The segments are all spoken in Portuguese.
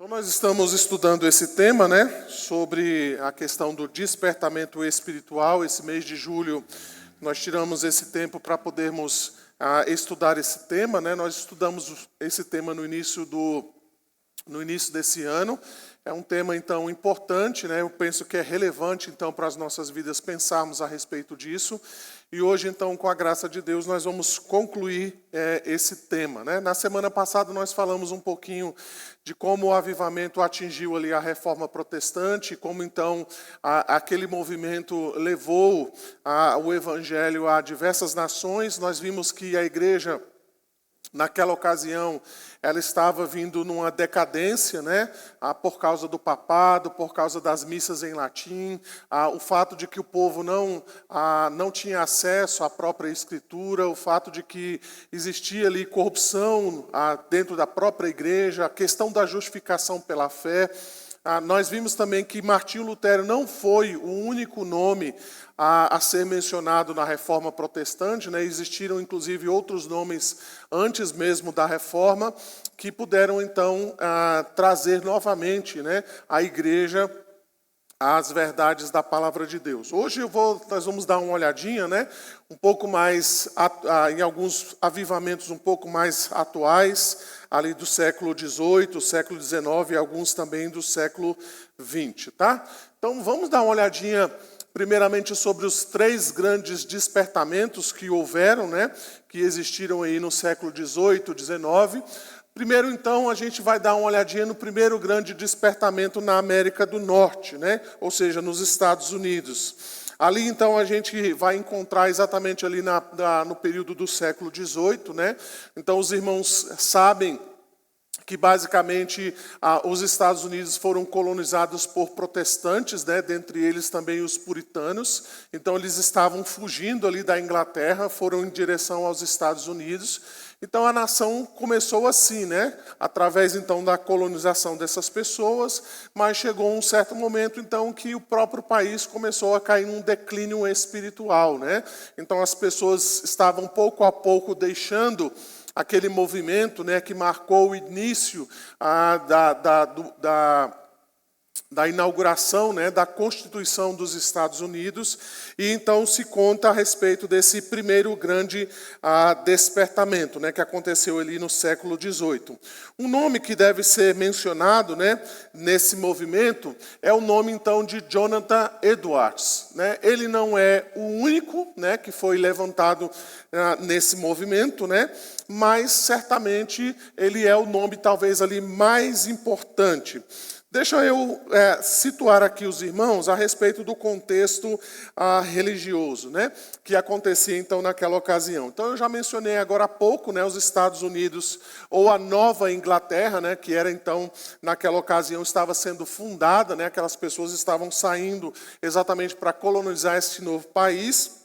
Então nós estamos estudando esse tema, né, sobre a questão do despertamento espiritual. Esse mês de julho nós tiramos esse tempo para podermos estudar esse tema, né? Nós estudamos esse tema no início desse ano. É um tema, então, importante, né? Eu penso que é relevante, então, para as nossas vidas pensarmos a respeito disso. E hoje, então, com a graça de Deus, nós vamos concluir esse tema, né? Na semana passada, nós falamos um pouquinho de como o avivamento atingiu ali a reforma protestante, como, então, aquele movimento levou o evangelho a diversas nações. Nós vimos que a igreja, naquela ocasião, ela estava vindo numa decadência, né? Por causa do papado, por causa das missas em latim, o fato de que o povo não tinha acesso à própria escritura, o fato de que existia ali corrupção dentro da própria igreja, a questão da justificação pela fé. Nós vimos também que Martinho Lutero não foi o único nome a ser mencionado na Reforma Protestante, né? Existiram, inclusive, outros nomes antes mesmo da Reforma que puderam, então, trazer novamente, né, à igreja as verdades da Palavra de Deus. Hoje nós vamos dar uma olhadinha, né, um pouco mais em alguns avivamentos um pouco mais atuais, ali do século XVIII, século XIX e alguns também do século XX, tá? Então, vamos dar uma olhadinha primeiramente sobre os três grandes despertamentos que houveram, né, que existiram aí no século XVIII, XIX. Primeiro, então, a gente vai dar uma olhadinha no primeiro grande despertamento na América do Norte, né, ou seja, nos Estados Unidos. Ali, então, a gente vai encontrar exatamente ali no período do século XVIII, né. Então, os irmãos sabem que basicamente os Estados Unidos foram colonizados por protestantes, né, dentre eles também os puritanos. Então eles estavam fugindo ali da Inglaterra, foram em direção aos Estados Unidos. Então a nação começou assim, né, através então da colonização dessas pessoas, mas chegou um certo momento então que o próprio país começou a cair num declínio espiritual, né? Então as pessoas estavam pouco a pouco deixando aquele movimento, né, que marcou o início da inauguração, né, da Constituição dos Estados Unidos, e então se conta a respeito desse primeiro grande despertamento, né, que aconteceu ali no século XVIII. Um nome que deve ser mencionado, né, nesse movimento é o nome então de Jonathan Edwards, né? Ele não é o único, né, que foi levantado nesse movimento, né, mas certamente ele é o nome talvez ali mais importante. Deixa eu situar aqui os irmãos a respeito do contexto religioso, né, que acontecia então naquela ocasião. Então eu já mencionei agora há pouco, né, os Estados Unidos ou a Nova Inglaterra, né, que era então naquela ocasião estava sendo fundada, né, aquelas pessoas estavam saindo exatamente para colonizar esse novo país.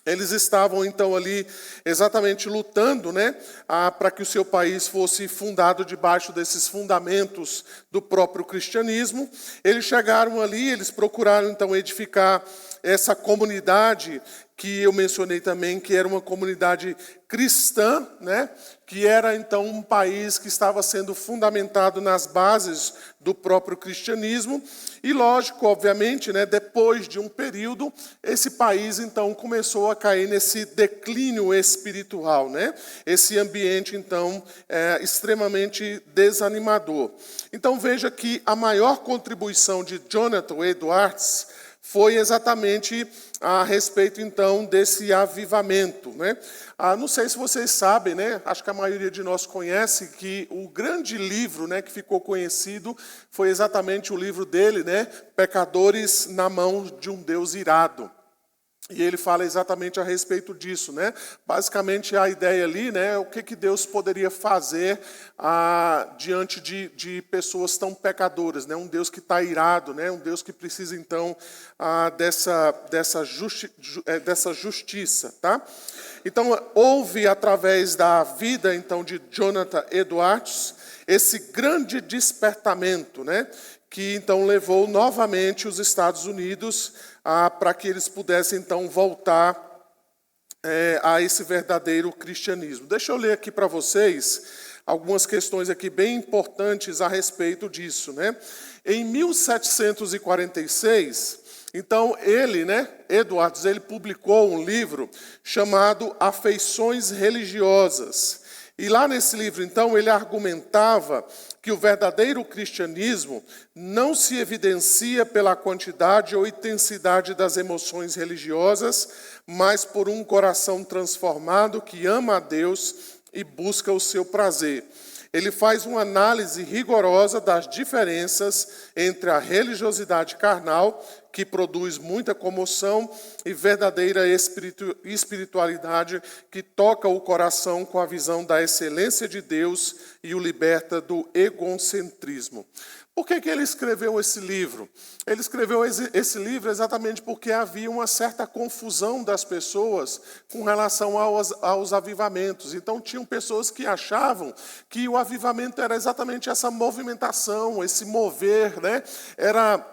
Eles estavam, então, ali exatamente lutando, né, para que o seu país fosse fundado debaixo desses fundamentos do próprio cristianismo. Eles chegaram ali, eles procuraram, então, edificar essa comunidade que eu mencionei também, que era uma comunidade cristã, né, que era, então, um país que estava sendo fundamentado nas bases do próprio cristianismo. E, lógico, obviamente, né, depois de um período, esse país, então, começou a cair nesse declínio espiritual, né? Esse ambiente, então, extremamente desanimador. Então, veja que a maior contribuição de Jonathan Edwards foi exatamente a respeito, então, desse avivamento, né? Não sei se vocês sabem, né? Acho que a maioria de nós conhece que o grande livro, né, que ficou conhecido foi exatamente o livro dele, né? Pecadores na mão de um Deus irado. E ele fala exatamente a respeito disso, né? Basicamente a ideia ali, né, o que Deus poderia fazer diante de pessoas tão pecadoras, né? Um Deus que está irado, né? Um Deus que precisa então dessa justiça, tá? Então houve através da vida então de Jonathan Edwards esse grande despertamento, né? Que então levou novamente os Estados Unidos para que eles pudessem então voltar a esse verdadeiro cristianismo. Deixa eu ler aqui para vocês algumas questões aqui bem importantes a respeito disso, né? Em 1746, então ele, Edwards, ele publicou um livro chamado Afeições Religiosas. E lá nesse livro, então, ele argumentava que o verdadeiro cristianismo não se evidencia pela quantidade ou intensidade das emoções religiosas, mas por um coração transformado que ama a Deus e busca o seu prazer. Ele faz uma análise rigorosa das diferenças entre a religiosidade carnal, que produz muita comoção, e verdadeira espiritualidade, que toca o coração com a visão da excelência de Deus e o liberta do egocentrismo. Por que ele escreveu esse livro? Ele escreveu esse livro exatamente porque havia uma certa confusão das pessoas com relação aos avivamentos. Então, tinham pessoas que achavam que o avivamento era exatamente essa movimentação, esse mover, Era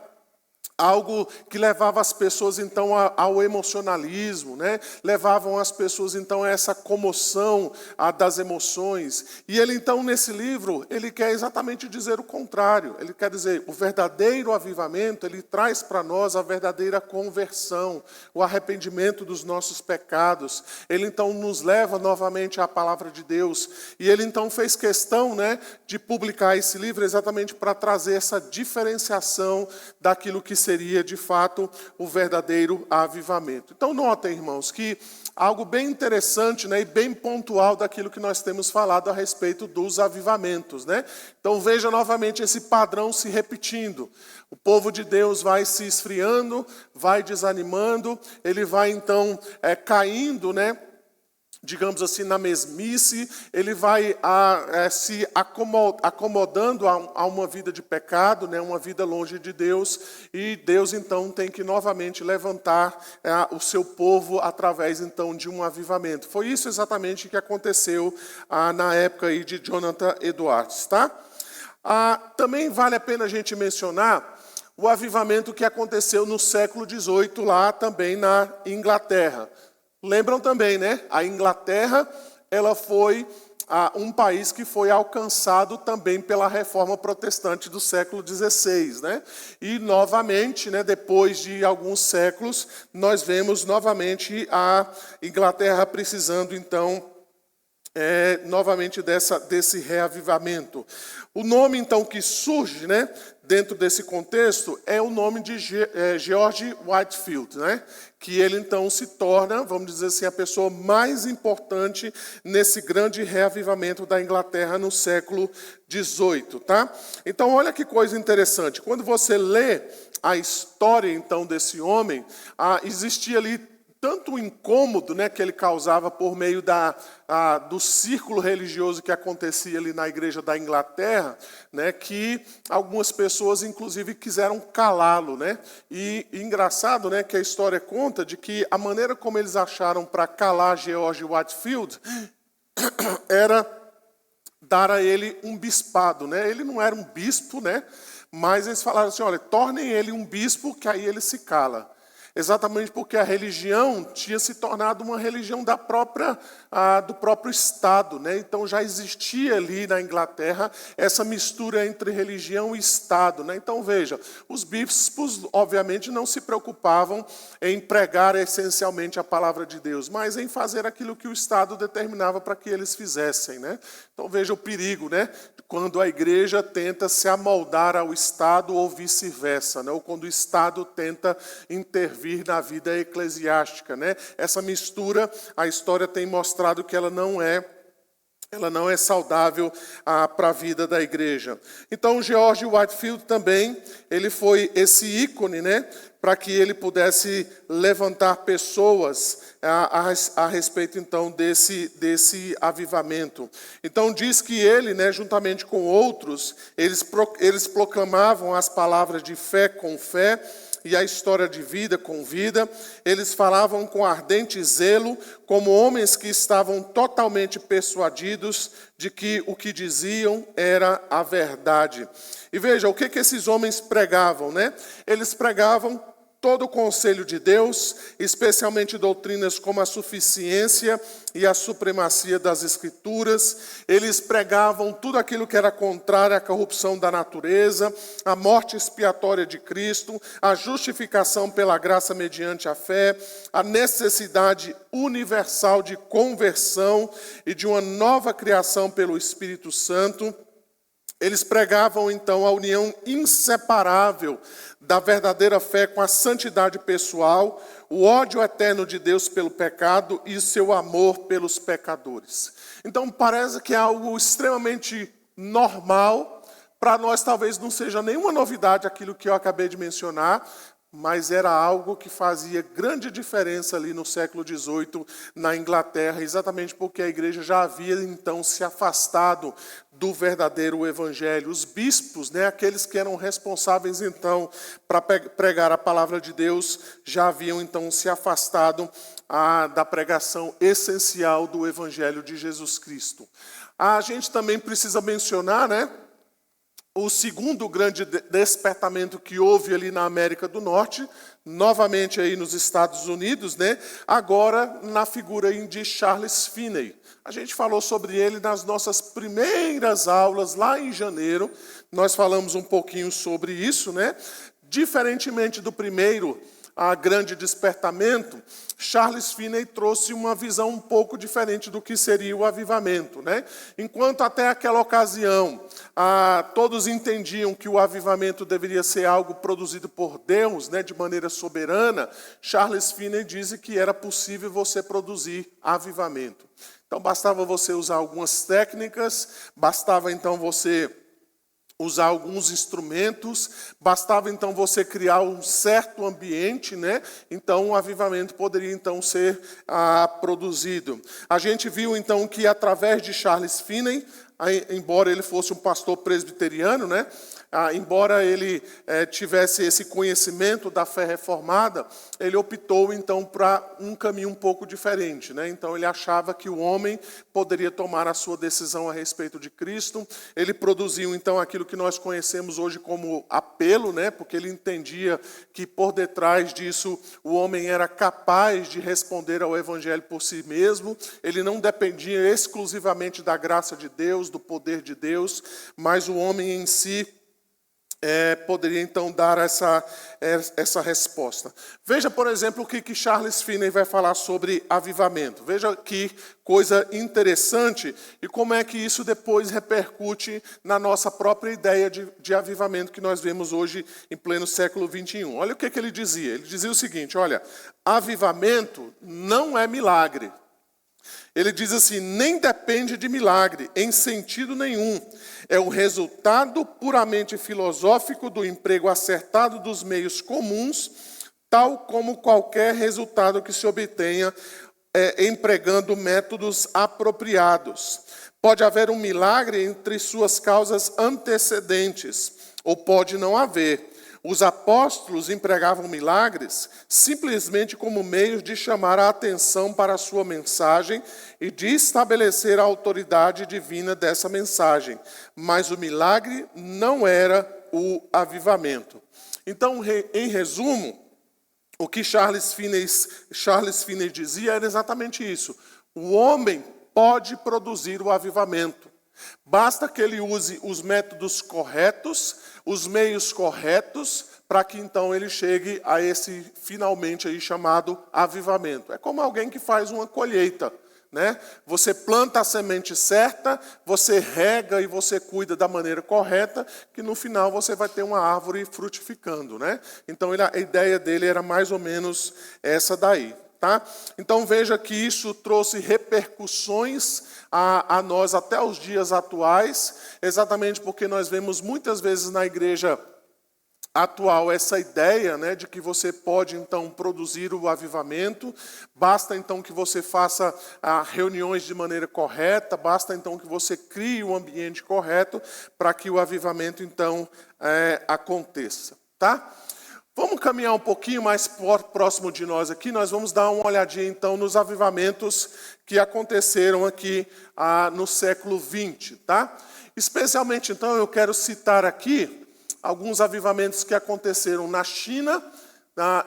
algo que levava as pessoas, então, ao emocionalismo, Levavam as pessoas, então, a essa comoção das emoções. E ele, então, nesse livro, ele quer exatamente dizer o contrário. Ele quer dizer, o verdadeiro avivamento, ele traz para nós a verdadeira conversão, o arrependimento dos nossos pecados. Ele, então, nos leva novamente à palavra de Deus. E ele, então, fez questão, de publicar esse livro exatamente para trazer essa diferenciação daquilo que seria, de fato, o verdadeiro avivamento. Então, notem, irmãos, que algo bem interessante, e bem pontual daquilo que nós temos falado a respeito dos avivamentos, Então, veja novamente esse padrão se repetindo. O povo de Deus vai se esfriando, vai desanimando, ele vai, então, caindo, digamos assim, na mesmice, ele vai se acomodando a uma vida de pecado, uma vida longe de Deus, e Deus, então, tem que novamente levantar o seu povo através, então, de um avivamento. Foi isso exatamente que aconteceu na época aí de Jonathan Edwards, tá? Também vale a pena a gente mencionar o avivamento que aconteceu no século XVIII, lá também na Inglaterra. Lembram também, A Inglaterra, ela foi um país que foi alcançado também pela reforma protestante do século XVI, E novamente, depois de alguns séculos, nós vemos novamente a Inglaterra precisando, então, novamente desse reavivamento. O nome, então, que surge, dentro desse contexto, é o nome de George Whitefield, que ele, então, se torna, vamos dizer assim, a pessoa mais importante nesse grande reavivamento da Inglaterra no século XVIII, tá? Então, olha que coisa interessante. Quando você lê a história, então, desse homem, existia ali tanto o incômodo, que ele causava por meio do círculo religioso que acontecia ali na igreja da Inglaterra, que algumas pessoas, inclusive, quiseram calá-lo, E engraçado, que a história conta de que a maneira como eles acharam para calar George Whitefield era dar a ele um bispado, Ele não era um bispo, Mas eles falaram assim, olha, tornem ele um bispo, que aí ele se cala. Exatamente porque a religião tinha se tornado uma religião do próprio Estado, Então já existia ali na Inglaterra essa mistura entre religião e Estado, Então veja, os bispos obviamente não se preocupavam em pregar essencialmente a palavra de Deus, mas em fazer aquilo que o Estado determinava para que eles fizessem, Então veja o perigo, quando a igreja tenta se amoldar ao Estado ou vice-versa, ou quando o Estado tenta intervir na vida eclesiástica, Essa mistura, a história tem mostrado que ela não é saudável para a vida da igreja. Então, George Whitefield também, ele foi esse ícone, para que ele pudesse levantar pessoas a respeito, então, desse avivamento. Então, diz que ele, juntamente com outros, eles proclamavam as palavras de fé com fé, e a história de vida com vida. Eles falavam com ardente zelo, como homens que estavam totalmente persuadidos de que o que diziam era a verdade. E veja, o que esses homens pregavam, Eles pregavam todo o conselho de Deus, especialmente doutrinas como a suficiência e a supremacia das Escrituras. Eles pregavam tudo aquilo que era contrário à corrupção da natureza, a morte expiatória de Cristo, a justificação pela graça mediante a fé, a necessidade universal de conversão e de uma nova criação pelo Espírito Santo. Eles pregavam, então, a união inseparável da verdadeira fé com a santidade pessoal, o ódio eterno de Deus pelo pecado e seu amor pelos pecadores. Então, parece que é algo extremamente normal. Para nós, talvez não seja nenhuma novidade aquilo que eu acabei de mencionar, mas era algo que fazia grande diferença ali no século XVIII, na Inglaterra, exatamente porque a igreja já havia, então, se afastado do verdadeiro evangelho. Os bispos, aqueles que eram responsáveis, então, para pregar a palavra de Deus, já haviam, então, se afastado da pregação essencial do evangelho de Jesus Cristo. A gente também precisa mencionar, o segundo grande despertamento que houve ali na América do Norte, novamente aí nos Estados Unidos, agora na figura de Charles Finney. A gente falou sobre ele nas nossas primeiras aulas, lá em janeiro. Nós falamos um pouquinho sobre isso, Diferentemente do primeiro, grande despertamento, Charles Finney trouxe uma visão um pouco diferente do que seria o avivamento. Enquanto até aquela ocasião todos entendiam que o avivamento deveria ser algo produzido por Deus, de maneira soberana, Charles Finney diz que era possível você produzir avivamento. Então bastava você usar algumas técnicas, bastava então você usar alguns instrumentos, bastava então você criar um certo ambiente, então o avivamento poderia então ser produzido. A gente viu então que através de Charles Finney, embora ele fosse um pastor presbiteriano, embora ele tivesse esse conhecimento da fé reformada, ele optou então para um caminho um pouco diferente. Então ele achava que o homem poderia tomar a sua decisão a respeito de Cristo. Ele produziu então aquilo que nós conhecemos hoje como apelo, porque ele entendia que por detrás disso o homem era capaz de responder ao evangelho por si mesmo. Ele não dependia exclusivamente da graça de Deus, do poder de Deus, mas o homem em si poderia então dar essa resposta. Veja, por exemplo, o que Charles Finney vai falar sobre avivamento. Veja que coisa interessante e como é que isso depois repercute na nossa própria ideia de avivamento que nós vemos hoje em pleno século XXI. Olha o que ele dizia. Ele dizia o seguinte, olha, avivamento não é milagre. Ele diz assim, nem depende de milagre, em sentido nenhum. É o resultado puramente filosófico do emprego acertado dos meios comuns, tal como qualquer resultado que se obtenha empregando métodos apropriados. Pode haver um milagre entre suas causas antecedentes, ou pode não haver. Os apóstolos empregavam milagres simplesmente como meios de chamar a atenção para a sua mensagem e de estabelecer a autoridade divina dessa mensagem. Mas o milagre não era o avivamento. Então, em resumo, o que Charles Finney dizia era exatamente isso. O homem pode produzir o avivamento. Basta que ele use os métodos corretos, os meios corretos, para que então ele chegue a esse finalmente aí chamado avivamento. É como alguém que faz uma colheita, Você planta a semente certa, você rega e você cuida da maneira correta, que no final você vai ter uma árvore frutificando, Então a ideia dele era mais ou menos essa daí. Então veja que isso trouxe repercussões a nós até os dias atuais, exatamente porque nós vemos muitas vezes na igreja atual essa ideia de que você pode então produzir o avivamento, basta então que você faça reuniões de maneira correta, basta então que você crie o ambiente correto para que o avivamento então aconteça. Vamos caminhar um pouquinho mais próximo de nós aqui, nós vamos dar uma olhadinha então nos avivamentos que aconteceram aqui no século XX. Especialmente então eu quero citar aqui alguns avivamentos que aconteceram na China,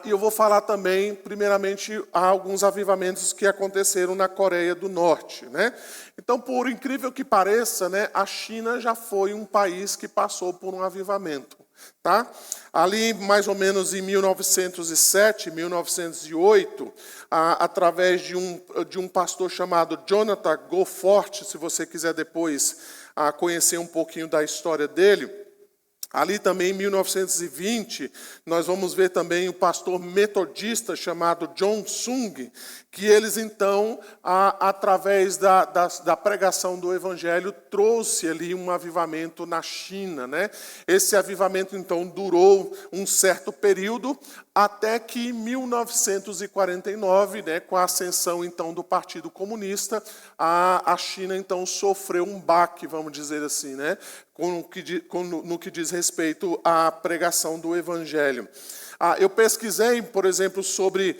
E eu vou falar também, primeiramente, alguns avivamentos que aconteceram na Coreia do Norte, né? Então, por incrível que pareça, né, a China já foi um país que passou por um avivamento, tá? Ali, mais ou menos em 1907, 1908, através de um pastor chamado Jonathan Goforth, se você quiser depois conhecer um pouquinho da história dele. Ali também, em 1920, nós vamos ver também o pastor metodista chamado John Sung, que eles então, através da pregação do evangelho, trouxe ali um avivamento na China, né? Esse avivamento então durou um certo período, até que em 1949, né, com a ascensão então do Partido Comunista, a China então sofreu um baque, vamos dizer assim, né, no que diz respeito à pregação do evangelho. Eu pesquisei, por exemplo, sobre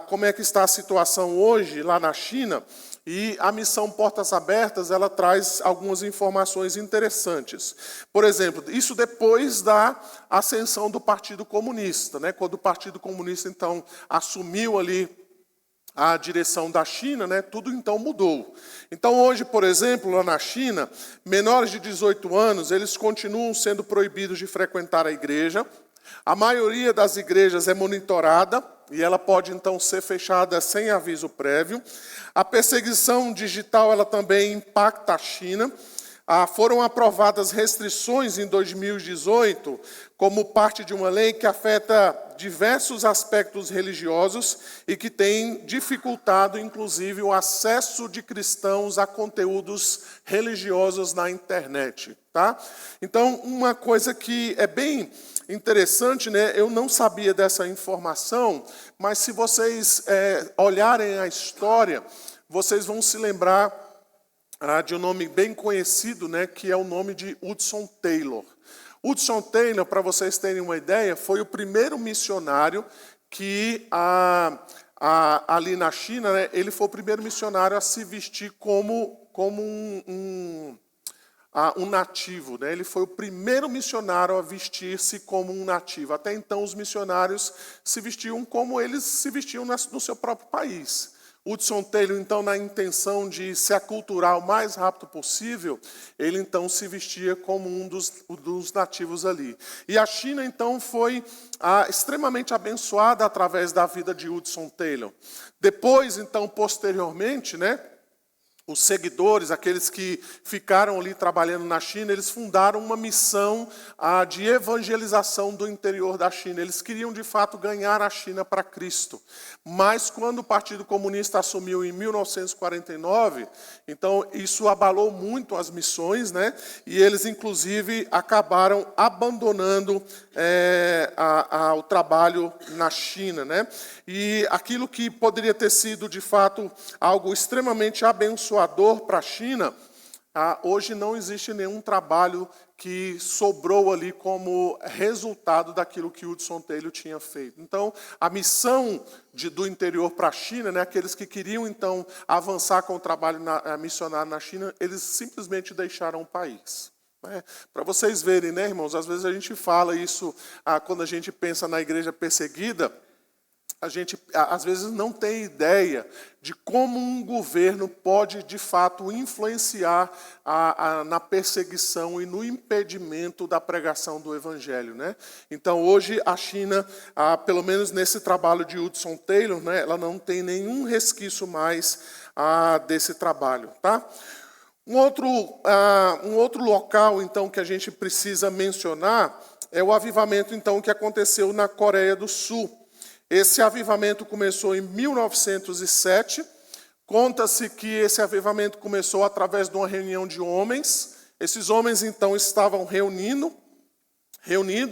como é que está a situação hoje lá na China, e a missão Portas Abertas, ela traz algumas informações interessantes. Por exemplo, isso depois da ascensão do Partido Comunista, né? Quando o Partido Comunista, então, assumiu ali a direção da China, né? Tudo então mudou. Então hoje, por exemplo, lá na China, menores de 18 anos, eles continuam sendo proibidos de frequentar a igreja. A maioria das igrejas é monitorada e ela pode então ser fechada sem aviso prévio. A perseguição digital, ela também impacta a China. Foram aprovadas restrições em 2018 como parte de uma lei que afeta diversos aspectos religiosos e que tem dificultado, inclusive, o acesso de cristãos a conteúdos religiosos na internet, tá? Então, uma coisa que é bem interessante, né? Eu não sabia dessa informação, mas se vocês olharem a história, vocês vão se lembrar de um nome bem conhecido, né, que é o nome de Hudson Taylor. Hudson Taylor, para vocês terem uma ideia, foi o primeiro missionário que, ali na China, né, ele foi o primeiro missionário a se vestir como um nativo, né? Ele foi o primeiro missionário a vestir-se como um nativo. Até então, os missionários se vestiam como eles se vestiam no seu próprio país. Hudson Taylor, então, na intenção de se aculturar o mais rápido possível, ele, então, se vestia como um dos nativos ali. E a China, então, foi extremamente abençoada através da vida de Hudson Taylor. Depois, então, posteriormente, né, os seguidores, aqueles que ficaram ali trabalhando na China, eles fundaram uma missão de evangelização do interior da China. Eles queriam, de fato, ganhar a China para Cristo. Mas, quando o Partido Comunista assumiu em 1949, então, isso abalou muito as missões, né? E eles, inclusive, acabaram abandonando o trabalho na China, né? E aquilo que poderia ter sido, de fato, algo extremamente abençoador para a China, hoje não existe nenhum trabalho que sobrou ali como resultado daquilo que Hudson Taylor tinha feito. Então, a missão do interior para a China, né, aqueles que queriam, então, avançar com o trabalho missionário na China, eles simplesmente deixaram o país. Para vocês verem, né, irmãos, às vezes a gente fala isso quando a gente pensa na igreja perseguida, a gente, às vezes, não tem ideia de como um governo pode, de fato, influenciar na perseguição e no impedimento da pregação do Evangelho, né? Então, hoje, a China, pelo menos nesse trabalho de Hudson Taylor, né, ela não tem nenhum resquício mais desse trabalho, tá? Um outro local, então, que a gente precisa mencionar é o avivamento, então, que aconteceu na Coreia do Sul. Esse avivamento começou em 1907. Conta-se que esse avivamento começou através de uma reunião de homens. Esses homens, então, estavam reunindo,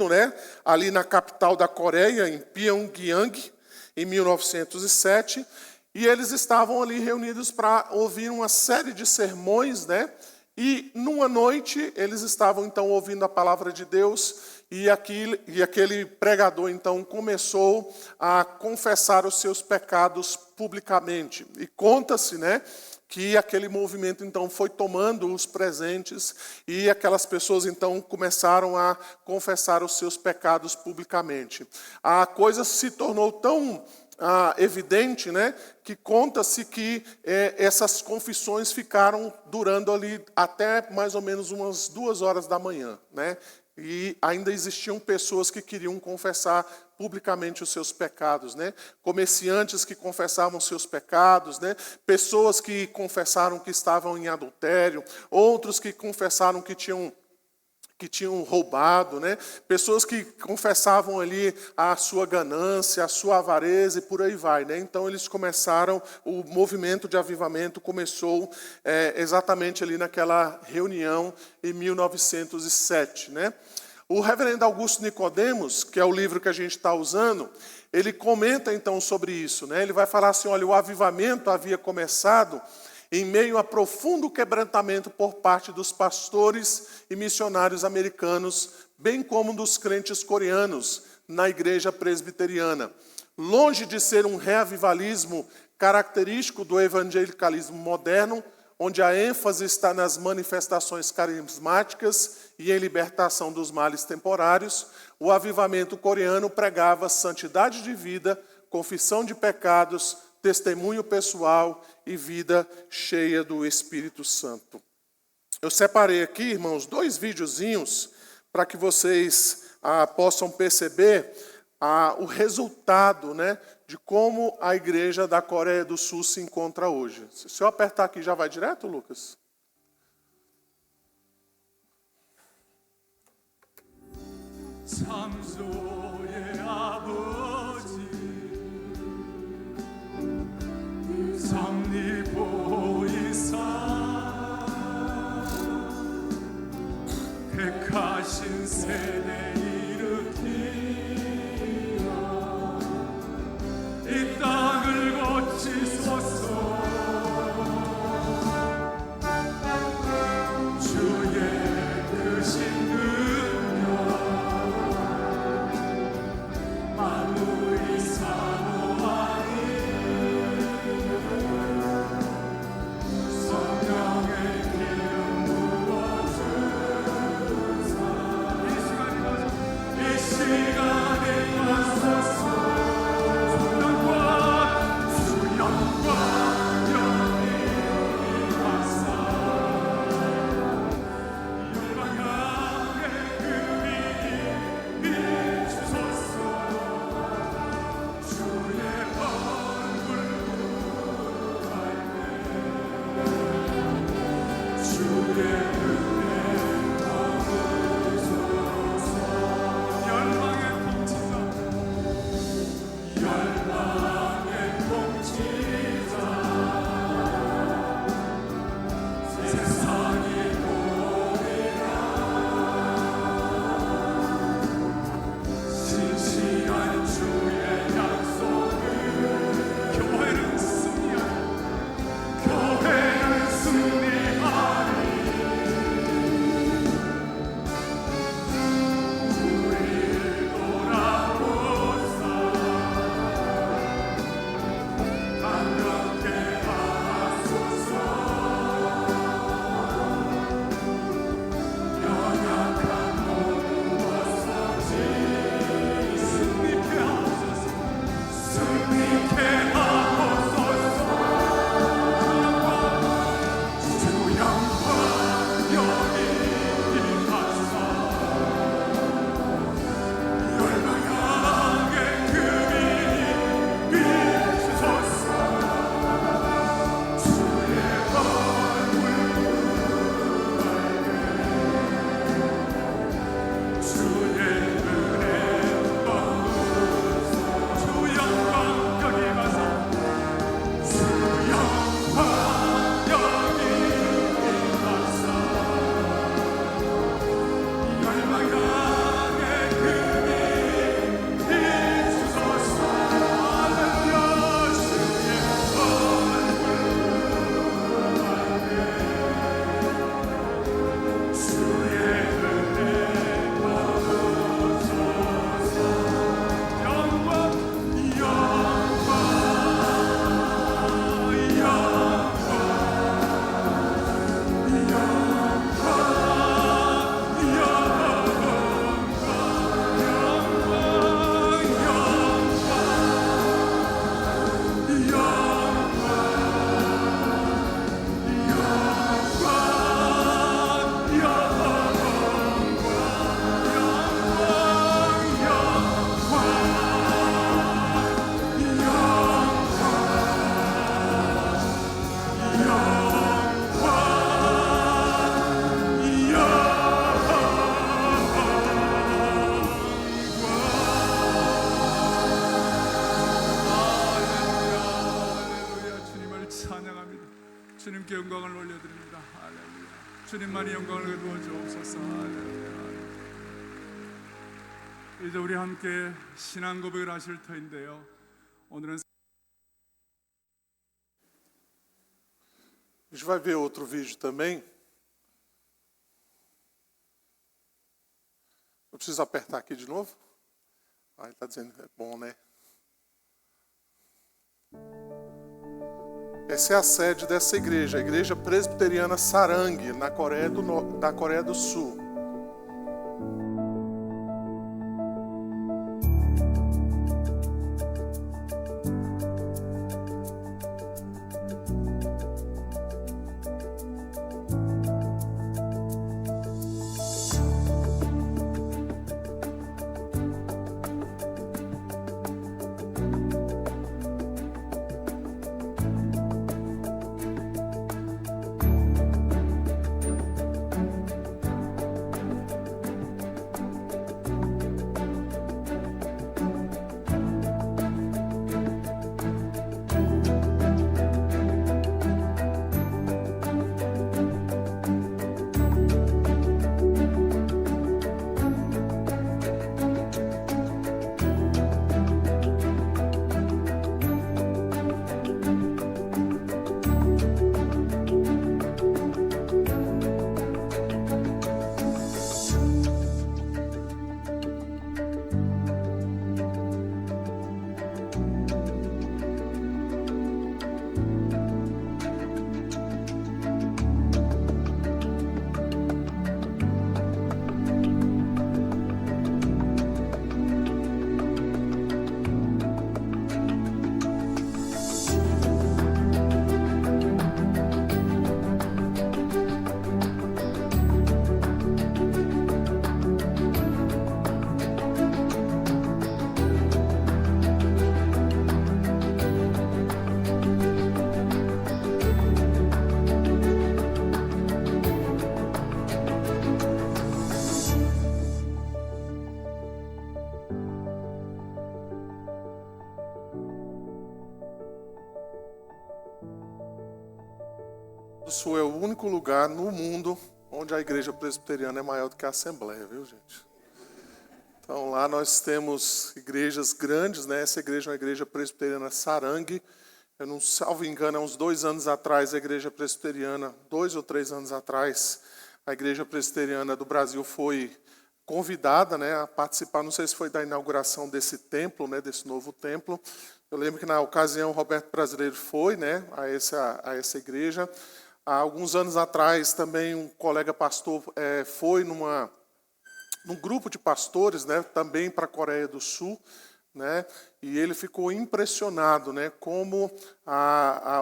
né, ali na capital da Coreia, em Pyongyang, em 1907. E eles estavam ali reunidos para ouvir uma série de sermões, né? E, numa noite, eles estavam, então, ouvindo a palavra de Deus. E aquele pregador, então, começou a confessar os seus pecados publicamente. E conta-se, né, que aquele movimento então foi tomando os presentes e aquelas pessoas então começaram a confessar os seus pecados publicamente. A coisa se tornou tão evidente, né, que conta-se que essas confissões ficaram durando ali até mais ou menos umas 2 horas da manhã, né? E ainda existiam pessoas que queriam confessar publicamente os seus pecados, né? Comerciantes que confessavam seus pecados, né? Pessoas que confessaram que estavam em adultério, outros que confessaram que tinham roubado, né? Pessoas que confessavam ali a sua ganância, a sua avareza e por aí vai, né? Então eles começaram, o movimento de avivamento começou exatamente ali naquela reunião em 1907, né? O reverendo Augusto Nicodemos, que é o livro que a gente está usando, ele comenta então sobre isso, né? Ele vai falar assim, olha, o avivamento havia começado em meio a profundo quebrantamento por parte dos pastores e missionários americanos, bem como dos crentes coreanos na igreja presbiteriana. Longe de ser um reavivalismo característico do evangelicalismo moderno, onde a ênfase está nas manifestações carismáticas e em libertação dos males temporários, o avivamento coreano pregava santidade de vida, confissão de pecados, testemunho pessoal e vida cheia do Espírito Santo. Eu separei aqui, irmãos, 2 videozinhos para que vocês possam perceber o resultado, né, de como a igreja da Coreia do Sul se encontra hoje. Se eu apertar aqui, já vai direto, Lucas? 택하신 세대 일으키어 이 땅을 고치소서 주의 크신 능력 만물이 사모하니 성령의 기름 부어주사 이 시간이 가서 주님께 영광을 올려드립니다. 할렐루야. 주님만이 영광을 이루어 주옵소서. 할렐루야. 이제 우리 함께 신앙 고백을 하실 터인데요. 오늘은 A gente vai ver outro vídeo também. Eu preciso apertar aqui de novo? Ah, ele está dizendo que é bom, né? Essa é a sede dessa igreja, a Igreja Presbiteriana Sarang, da Coreia do Sul. O Sul é o único lugar no mundo onde a igreja presbiteriana é maior do que a Assembleia, viu, gente? Então lá nós temos igrejas grandes, né? Essa igreja é uma igreja presbiteriana Sarang. Eu não salvo engano, há uns 2 anos atrás, a igreja presbiteriana, 2 ou 3 anos atrás, a igreja presbiteriana do Brasil foi convidada, né, a participar, não sei se foi da inauguração desse templo, né, desse novo templo. Eu lembro que na ocasião o Roberto Brasileiro foi, né, a essa igreja. Há alguns anos atrás também um colega pastor foi num grupo de pastores, né, também para a Coreia do Sul, né, e ele ficou impressionado, né, como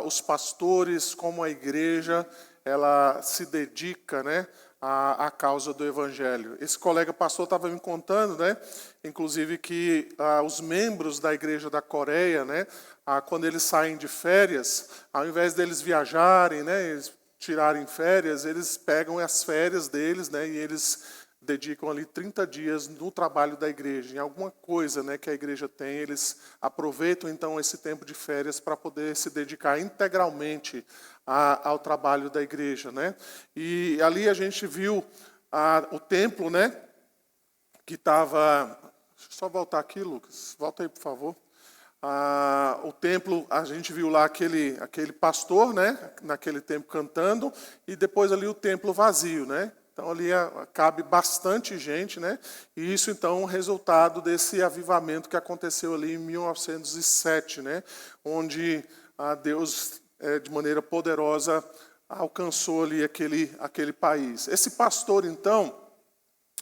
os pastores, como a igreja, ela se dedica, né, à causa do Evangelho. Esse colega pastor estava me contando, né, inclusive que os membros da igreja da Coreia, né, quando eles saem de férias, ao invés deles viajarem, né, eles tirarem férias, eles pegam as férias deles, né, e eles dedicam ali 30 dias no trabalho da igreja, em alguma coisa, né, que a igreja tem, eles aproveitam então esse tempo de férias para poder se dedicar integralmente ao trabalho da igreja, né? E ali a gente viu o templo, né, que estava... Deixa eu só voltar aqui, Lucas, volta aí, por favor. O templo, a gente viu lá aquele pastor, né, naquele tempo cantando, e depois ali o templo vazio, né? Então ali cabe bastante gente, né? E isso então é um resultado desse avivamento que aconteceu ali em 1907, né? Onde Deus, de maneira poderosa, alcançou ali aquele país. Esse pastor, então,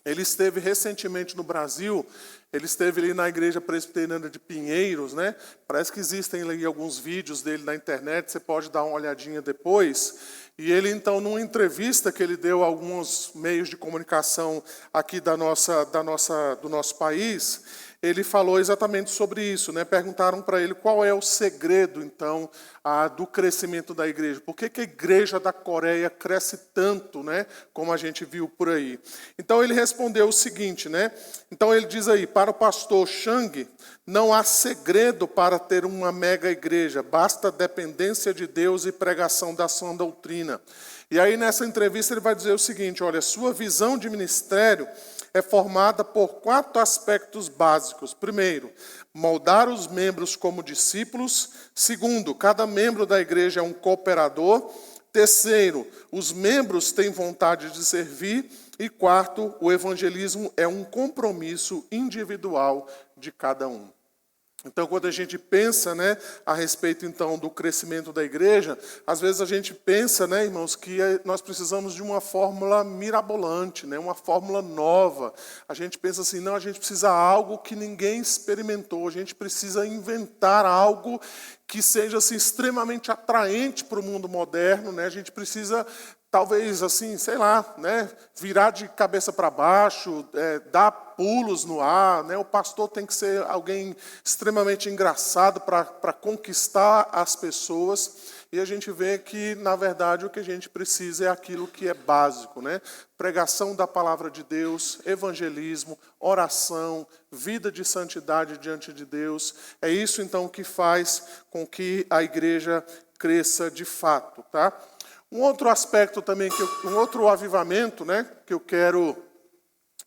ele esteve recentemente no Brasil, ele esteve ali na igreja presbiteriana de Pinheiros, né? Parece que existem ali alguns vídeos dele na internet, você pode dar uma olhadinha depois. E ele, então, numa entrevista que ele deu a alguns meios de comunicação aqui do nosso país, ele falou exatamente sobre isso, né? Perguntaram para ele qual é o segredo, então, do crescimento da igreja. Por que a igreja da Coreia cresce tanto, né? Como a gente viu por aí. Então, ele respondeu o seguinte, né? Então, ele diz aí, para o pastor Chang, não há segredo para ter uma mega igreja, basta dependência de Deus e pregação da sã doutrina. E aí, nessa entrevista, ele vai dizer o seguinte, olha, sua visão de ministério é formada por 4 aspectos básicos. Primeiro, moldar os membros como discípulos. Segundo, cada membro da igreja é um cooperador. Terceiro, os membros têm vontade de servir. E quarto, o evangelismo é um compromisso individual de cada um. Então, quando a gente pensa, né, a respeito, então, do crescimento da igreja, às vezes a gente pensa, né, irmãos, que nós precisamos de uma fórmula mirabolante, né, uma fórmula nova. A gente pensa assim, não, a gente precisa de algo que ninguém experimentou, a gente precisa inventar algo que seja assim, extremamente atraente para o mundo moderno, né, a gente precisa... Talvez assim, sei lá, né, virar de cabeça para baixo, dar pulos no ar, né, o pastor tem que ser alguém extremamente engraçado para conquistar as pessoas. E a gente vê que, na verdade, o que a gente precisa é aquilo que é básico, né? Pregação da palavra de Deus, evangelismo, oração, vida de santidade diante de Deus. É isso, então, que faz com que a igreja cresça de fato, tá? Um outro aspecto também, um outro avivamento, né, que eu quero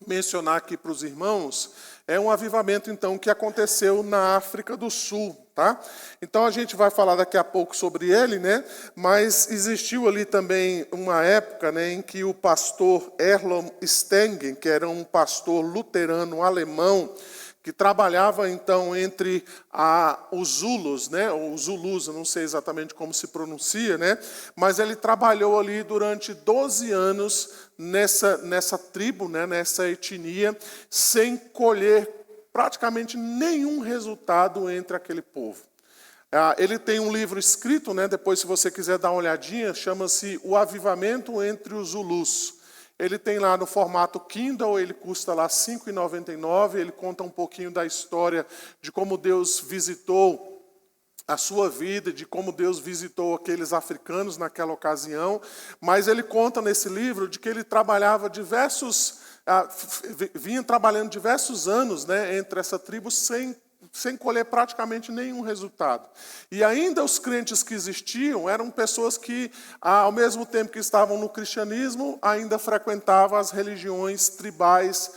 mencionar aqui para os irmãos, é um avivamento, então, que aconteceu na África do Sul, tá? Então, a gente vai falar daqui a pouco sobre ele, né, mas existiu ali também uma época, né, em que o pastor Erlon Stengen, que era um pastor luterano alemão, que trabalhava, então, entre os Zulus, né, ou Zulus, eu não sei exatamente como se pronuncia, né, mas ele trabalhou ali durante 12 anos nessa tribo, né, nessa etnia, sem colher praticamente nenhum resultado entre aquele povo. Ele tem um livro escrito, né, depois se você quiser dar uma olhadinha, chama-se O Avivamento entre os Zulus. Ele tem lá no formato Kindle, ele custa lá R$ 5,99, ele conta um pouquinho da história de como Deus visitou a sua vida, de como Deus visitou aqueles africanos naquela ocasião, mas ele conta nesse livro de que ele trabalhava vinha trabalhando diversos anos, né, entre essa tribo sem colher praticamente nenhum resultado. E ainda os crentes que existiam eram pessoas que, ao mesmo tempo que estavam no cristianismo, ainda frequentavam as religiões tribais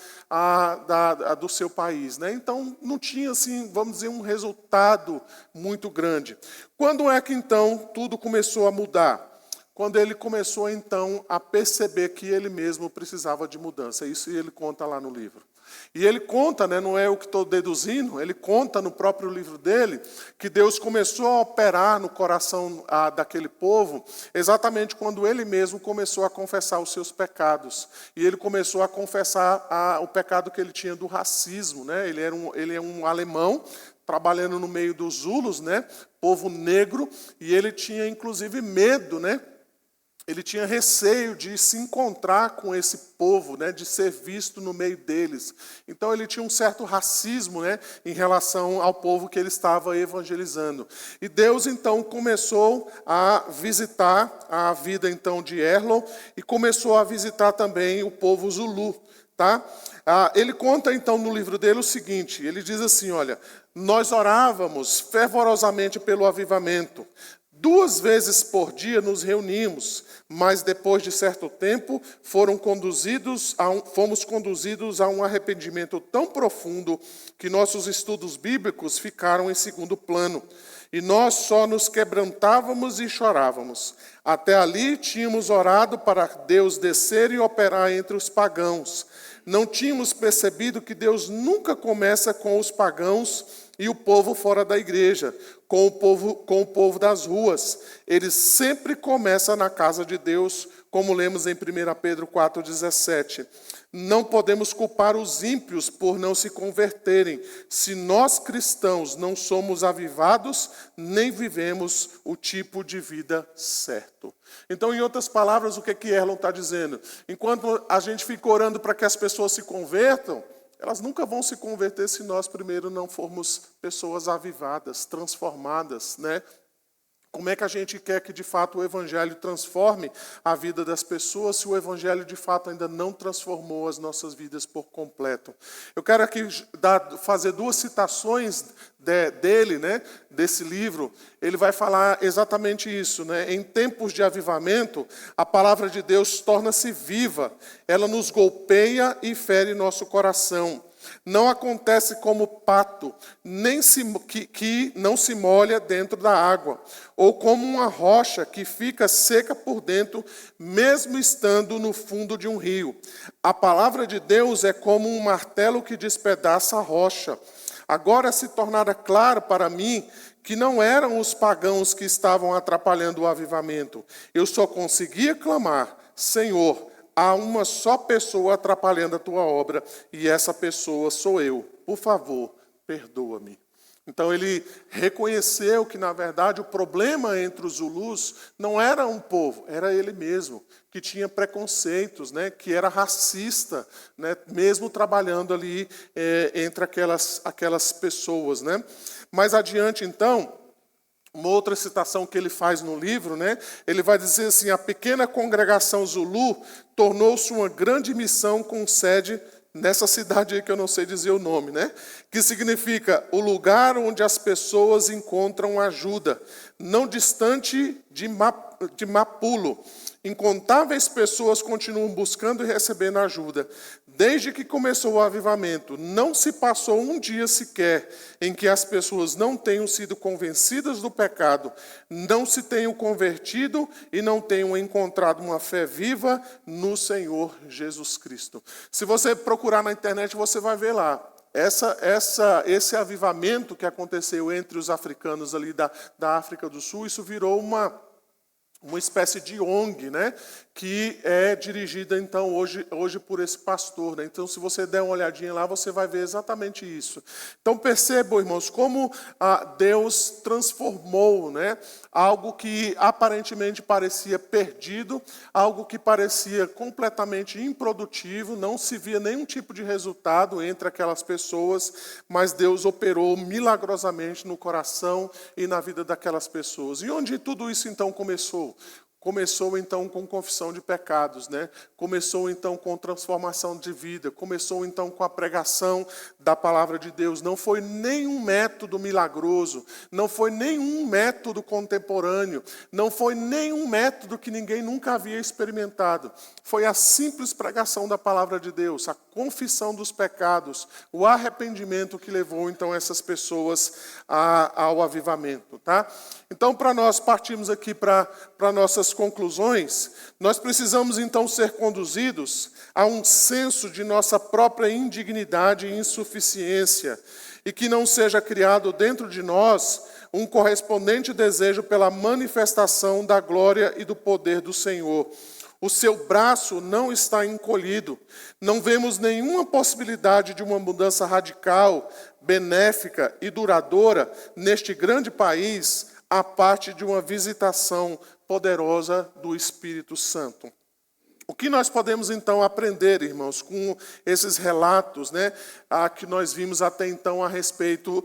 do seu país, né? Então, não tinha, assim, vamos dizer, um resultado muito grande. Quando é que, então, tudo começou a mudar? Quando ele começou, então, a perceber que ele mesmo precisava de mudança. Isso ele conta lá no livro. E ele conta, né, não é eu que estou deduzindo, ele conta no próprio livro dele, que Deus começou a operar no coração daquele povo, exatamente quando ele mesmo começou a confessar os seus pecados. E ele começou a confessar o pecado que ele tinha do racismo, né? Ele é um alemão, trabalhando no meio dos Zulus, né, povo negro, e ele tinha inclusive medo, né? Ele tinha receio de se encontrar com esse povo, né, de ser visto no meio deles. Então ele tinha um certo racismo, né, em relação ao povo que ele estava evangelizando. E Deus então começou a visitar a vida então de Erlon e começou a visitar também o povo Zulu, tá? Ele conta então no livro dele o seguinte, ele diz assim, olha, nós orávamos fervorosamente pelo avivamento. 2 vezes por dia nos reunimos, mas depois de certo tempo fomos conduzidos a um arrependimento tão profundo que nossos estudos bíblicos ficaram em segundo plano. E nós só nos quebrantávamos e chorávamos. Até ali tínhamos orado para Deus descer e operar entre os pagãos. Não tínhamos percebido que Deus nunca começa com os pagãos e o povo fora da igreja, com o povo das ruas. Ele sempre começa na casa de Deus como lemos em 1 Pedro 4,17. Não podemos culpar os ímpios por não se converterem, se nós cristãos não somos avivados, nem vivemos o tipo de vida certo. Então, em outras palavras, o que Erlon está dizendo? Enquanto a gente fica orando para que as pessoas se convertam, elas nunca vão se converter se nós primeiro não formos pessoas avivadas, transformadas, né? Como é que a gente quer que, de fato, o Evangelho transforme a vida das pessoas se o Evangelho, de fato, ainda não transformou as nossas vidas por completo? Eu quero aqui fazer duas citações dele, né, desse livro. Ele vai falar exatamente isso, né? Em tempos de avivamento, a palavra de Deus torna-se viva. Ela nos golpeia e fere nosso coração. Não acontece como pato, que não se molha dentro da água, ou como uma rocha que fica seca por dentro, mesmo estando no fundo de um rio. A palavra de Deus é como um martelo que despedaça a rocha. Agora se tornara claro para mim que não eram os pagãos que estavam atrapalhando o avivamento. Eu só conseguia clamar: Senhor, há uma só pessoa atrapalhando a tua obra, e essa pessoa sou eu. Por favor, perdoa-me. Então ele reconheceu que, na verdade, o problema entre os Zulus não era um povo, era ele mesmo, que tinha preconceitos, né, que era racista, né, mesmo trabalhando ali entre aquelas pessoas, né. Mais adiante, então, uma outra citação que ele faz no livro, né, ele vai dizer assim: a pequena congregação Zulu tornou-se uma grande missão com sede nessa cidade aí que eu não sei dizer o nome, né, que significa o lugar onde as pessoas encontram ajuda, não distante de Mapulo. Incontáveis pessoas continuam buscando e recebendo ajuda. Desde que começou o avivamento, não se passou um dia sequer em que as pessoas não tenham sido convencidas do pecado, não se tenham convertido e não tenham encontrado uma fé viva no Senhor Jesus Cristo. Se você procurar na internet, você vai ver lá. Esse avivamento que aconteceu entre os africanos ali da África do Sul, isso virou uma espécie de ONG, né, que é dirigida, então, hoje por esse pastor, né? Então, se você der uma olhadinha lá, você vai ver exatamente isso. Então, percebam, irmãos, como Deus transformou, né, algo que aparentemente parecia perdido, algo que parecia completamente improdutivo, não se via nenhum tipo de resultado entre aquelas pessoas, mas Deus operou milagrosamente no coração e na vida daquelas pessoas. E onde tudo isso, então, começou? Começou, então, com confissão de pecados, né? Começou, então, com transformação de vida. Começou, então, com a pregação da palavra de Deus. Não foi nenhum método milagroso. Não foi nenhum método contemporâneo. Não foi nenhum método que ninguém nunca havia experimentado. Foi a simples pregação da palavra de Deus, a confissão dos pecados, o arrependimento que levou, então, essas pessoas ao avivamento, tá? Então, para nós partirmos aqui para nossas conclusões, nós precisamos então ser conduzidos a um senso de nossa própria indignidade e insuficiência, e que não seja criado dentro de nós um correspondente desejo pela manifestação da glória e do poder do Senhor. O seu braço não está encolhido. Não vemos nenhuma possibilidade de uma mudança radical, benéfica e duradoura neste grande país, a parte de uma visitação poderosa do Espírito Santo. O que nós podemos, então, aprender, irmãos, com esses relatos, né, que nós vimos até então a respeito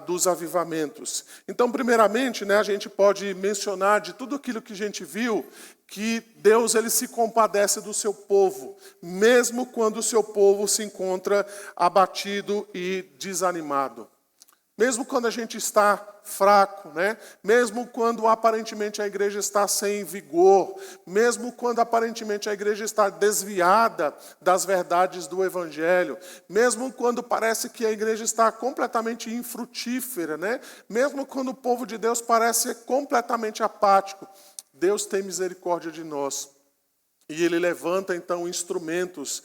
dos avivamentos? Então, primeiramente, né, a gente pode mencionar de tudo aquilo que a gente viu, que Deus ele se compadece do seu povo, mesmo quando o seu povo se encontra abatido e desanimado. Mesmo quando a gente está fraco, né? Mesmo quando aparentemente a igreja está sem vigor, mesmo quando aparentemente a igreja está desviada das verdades do Evangelho, mesmo quando parece que a igreja está completamente infrutífera, né? Mesmo quando o povo de Deus parece completamente apático, Deus tem misericórdia de nós. E ele levanta, então, instrumentos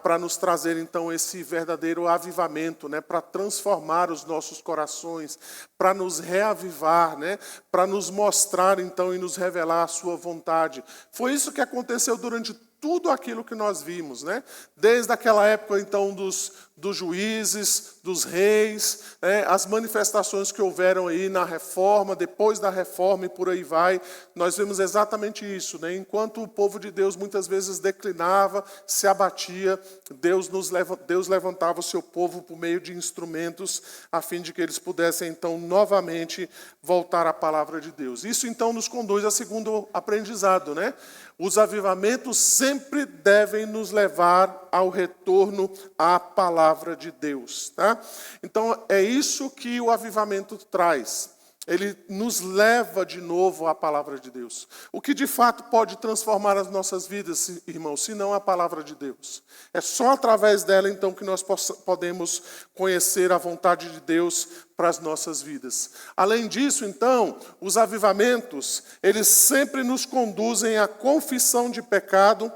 para nos trazer, então, esse verdadeiro avivamento, né? Para transformar os nossos corações, para nos reavivar, né? Para nos mostrar, então, e nos revelar a sua vontade. Foi isso que aconteceu durante tudo aquilo que nós vimos, né? Desde aquela época, então, dos juízes, dos reis, né? As manifestações que houveram aí na reforma, depois da reforma e por aí vai, nós vemos exatamente isso, né? Enquanto o povo de Deus muitas vezes declinava, se abatia, Deus levantava o seu povo por meio de instrumentos, a fim de que eles pudessem, então, novamente voltar à palavra de Deus. Isso, então, nos conduz a segundo aprendizado, né? Os avivamentos sempre devem nos levar ao retorno à palavra de Deus, tá? Então, é isso que o avivamento traz. Ele nos leva de novo à palavra de Deus. O que de fato pode transformar as nossas vidas, irmãos, se não a palavra de Deus? É só através dela, então, que nós podemos conhecer a vontade de Deus para as nossas vidas. Além disso, então, os avivamentos, eles sempre nos conduzem à confissão de pecado,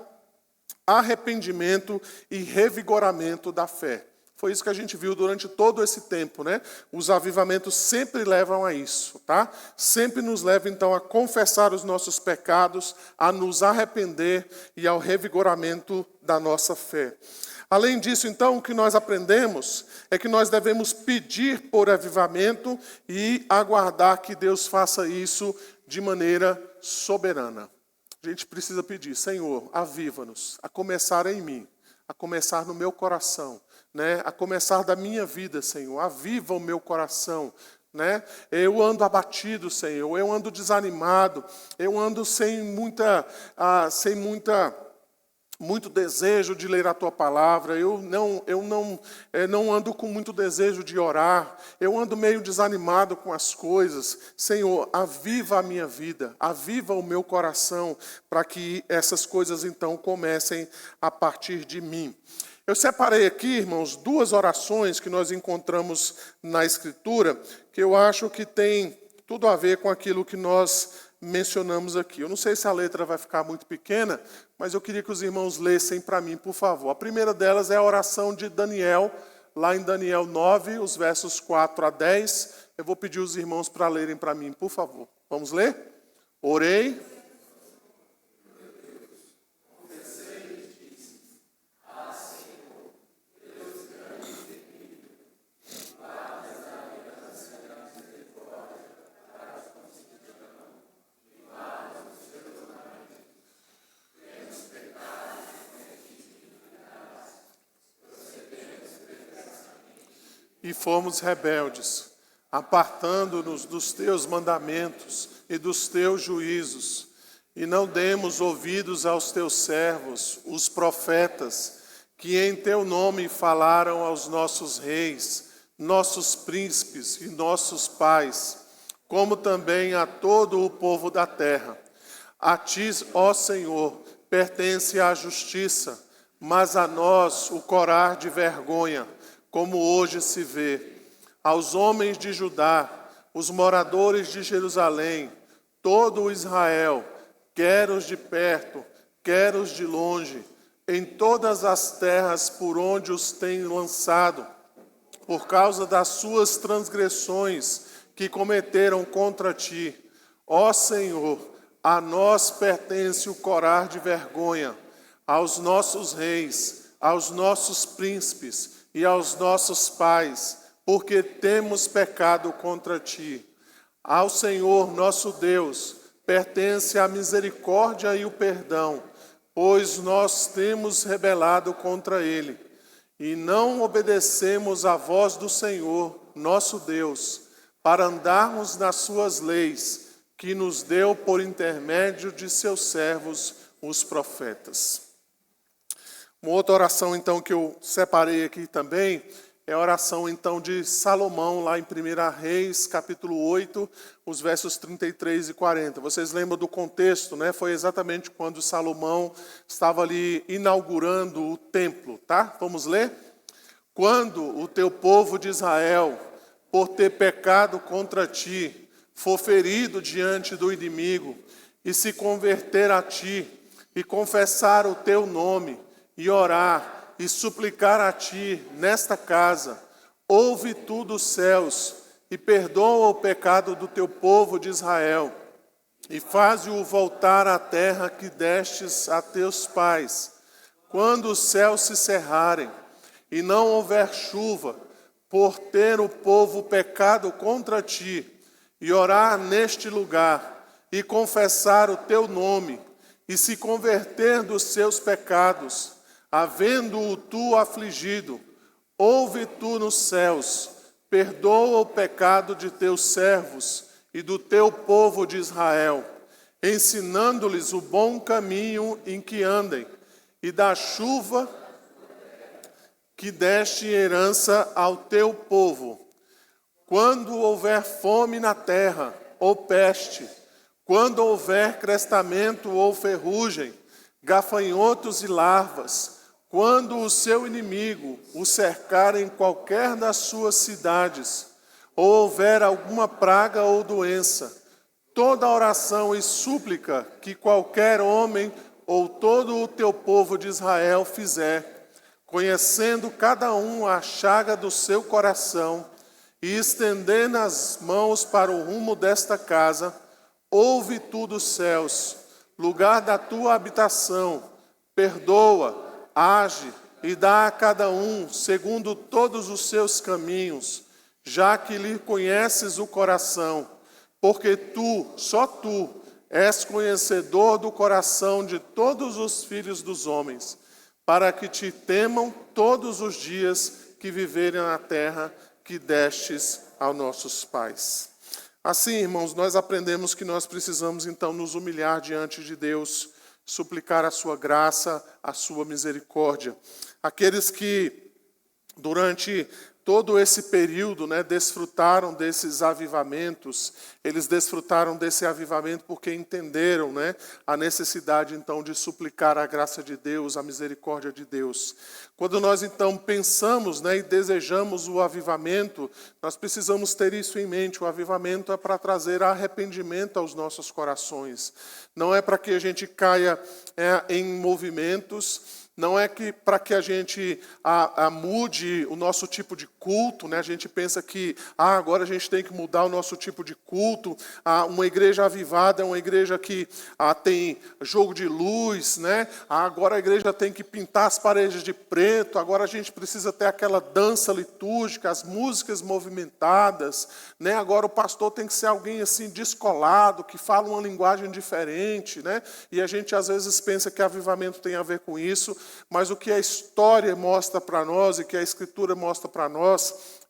arrependimento e revigoramento da fé. Foi isso que a gente viu durante todo esse tempo, né? Os avivamentos sempre levam a isso, tá? Sempre nos levam, então, a confessar os nossos pecados, a nos arrepender e ao revigoramento da nossa fé. Além disso, então, o que nós aprendemos é que nós devemos pedir por avivamento e aguardar que Deus faça isso de maneira soberana. A gente precisa pedir, Senhor, aviva-nos, a começar em mim, a começar no meu coração, né? A começar da minha vida, Senhor, aviva o meu coração, né? Eu ando abatido, Senhor, eu ando desanimado, eu ando sem muito desejo de ler a Tua palavra, eu não ando com muito desejo de orar, eu ando meio desanimado com as coisas. Senhor, aviva a minha vida, aviva o meu coração, para que essas coisas então comecem a partir de mim. Eu separei aqui, irmãos, 2 orações que nós encontramos na Escritura, que eu acho que tem tudo a ver com aquilo que nós mencionamos aqui. Eu não sei se a letra vai ficar muito pequena, mas eu queria que os irmãos lessem para mim, por favor. A primeira delas é a oração de Daniel, lá em Daniel 9, os versos 4 a 10. Eu vou pedir os irmãos para lerem para mim, por favor. Vamos ler? Orei. E fomos rebeldes, apartando-nos dos teus mandamentos e dos teus juízos, e não demos ouvidos aos teus servos, os profetas, que em teu nome falaram aos nossos reis, nossos príncipes e nossos pais, como também a todo o povo da terra. A ti, ó Senhor, pertence a justiça, mas a nós o corar de vergonha, como hoje se vê. Aos homens de Judá, os moradores de Jerusalém, todo o Israel, quer os de perto, quer os de longe, em todas as terras por onde os tem lançado, por causa das suas transgressões que cometeram contra ti. Ó Senhor, a nós pertence o corar de vergonha, aos nossos reis, aos nossos príncipes, e aos nossos pais, porque temos pecado contra ti. Ao Senhor nosso Deus pertence a misericórdia e o perdão, pois nós temos rebelado contra ele, e não obedecemos à voz do Senhor nosso Deus, para andarmos nas suas leis, que nos deu por intermédio de seus servos, os profetas. Uma outra oração, então, que eu separei aqui também, é a oração, então, de Salomão, lá em 1 Reis, capítulo 8, os versos 33 e 40. Vocês lembram do contexto, né? Foi exatamente quando Salomão estava ali inaugurando o templo, tá? Vamos ler? Quando o teu povo de Israel, por ter pecado contra ti, for ferido diante do inimigo, e se converter a ti, e confessar o teu nome, e orar, e suplicar a ti nesta casa, ouve tu dos céus, e perdoa o pecado do teu povo de Israel, e faze-o voltar à terra que destes a teus pais. Quando os céus se cerrarem, e não houver chuva, por ter o povo pecado contra ti, e orar neste lugar, e confessar o teu nome, e se converter dos seus pecados, havendo-o tu afligido, ouve tu nos céus, perdoa o pecado de teus servos e do teu povo de Israel, ensinando-lhes o bom caminho em que andem, e da chuva que deste herança ao teu povo. Quando houver fome na terra, ou peste, quando houver crestamento ou ferrugem, gafanhotos e larvas, quando o seu inimigo o cercar em qualquer das suas cidades, ou houver alguma praga ou doença, toda oração e súplica que qualquer homem ou todo o teu povo de Israel fizer, conhecendo cada um a chaga do seu coração, e estendendo as mãos para o rumo desta casa, ouve tu dos céus, lugar da tua habitação, perdoa, age e dá a cada um segundo todos os seus caminhos, já que lhe conheces o coração, porque tu, só tu, és conhecedor do coração de todos os filhos dos homens, para que te temam todos os dias que viverem na terra que destes aos nossos pais. Assim, irmãos, nós aprendemos que nós precisamos então nos humilhar diante de Deus, suplicar a sua graça, a sua misericórdia. Aqueles que durante todo esse período, desfrutaram desses avivamentos, eles desfrutaram desse avivamento porque entenderam, a necessidade, então, de suplicar a graça de Deus, a misericórdia de Deus. Quando nós, então, pensamos, e desejamos o avivamento, nós precisamos ter isso em mente. O avivamento é para trazer arrependimento aos nossos corações. Não é para que a gente caia em movimentos, não é que para que a gente mude o nosso tipo de culto, A gente pensa que agora a gente tem que mudar o nosso tipo de culto. Uma igreja avivada é uma igreja que tem jogo de luz, Agora a igreja tem que pintar as paredes de preto. Agora a gente precisa ter aquela dança litúrgica, as músicas movimentadas, Agora o pastor tem que ser alguém assim descolado, que fala uma linguagem diferente, E a gente às vezes pensa que avivamento tem a ver com isso. Mas o que a história mostra para nós e que a Escritura mostra para nós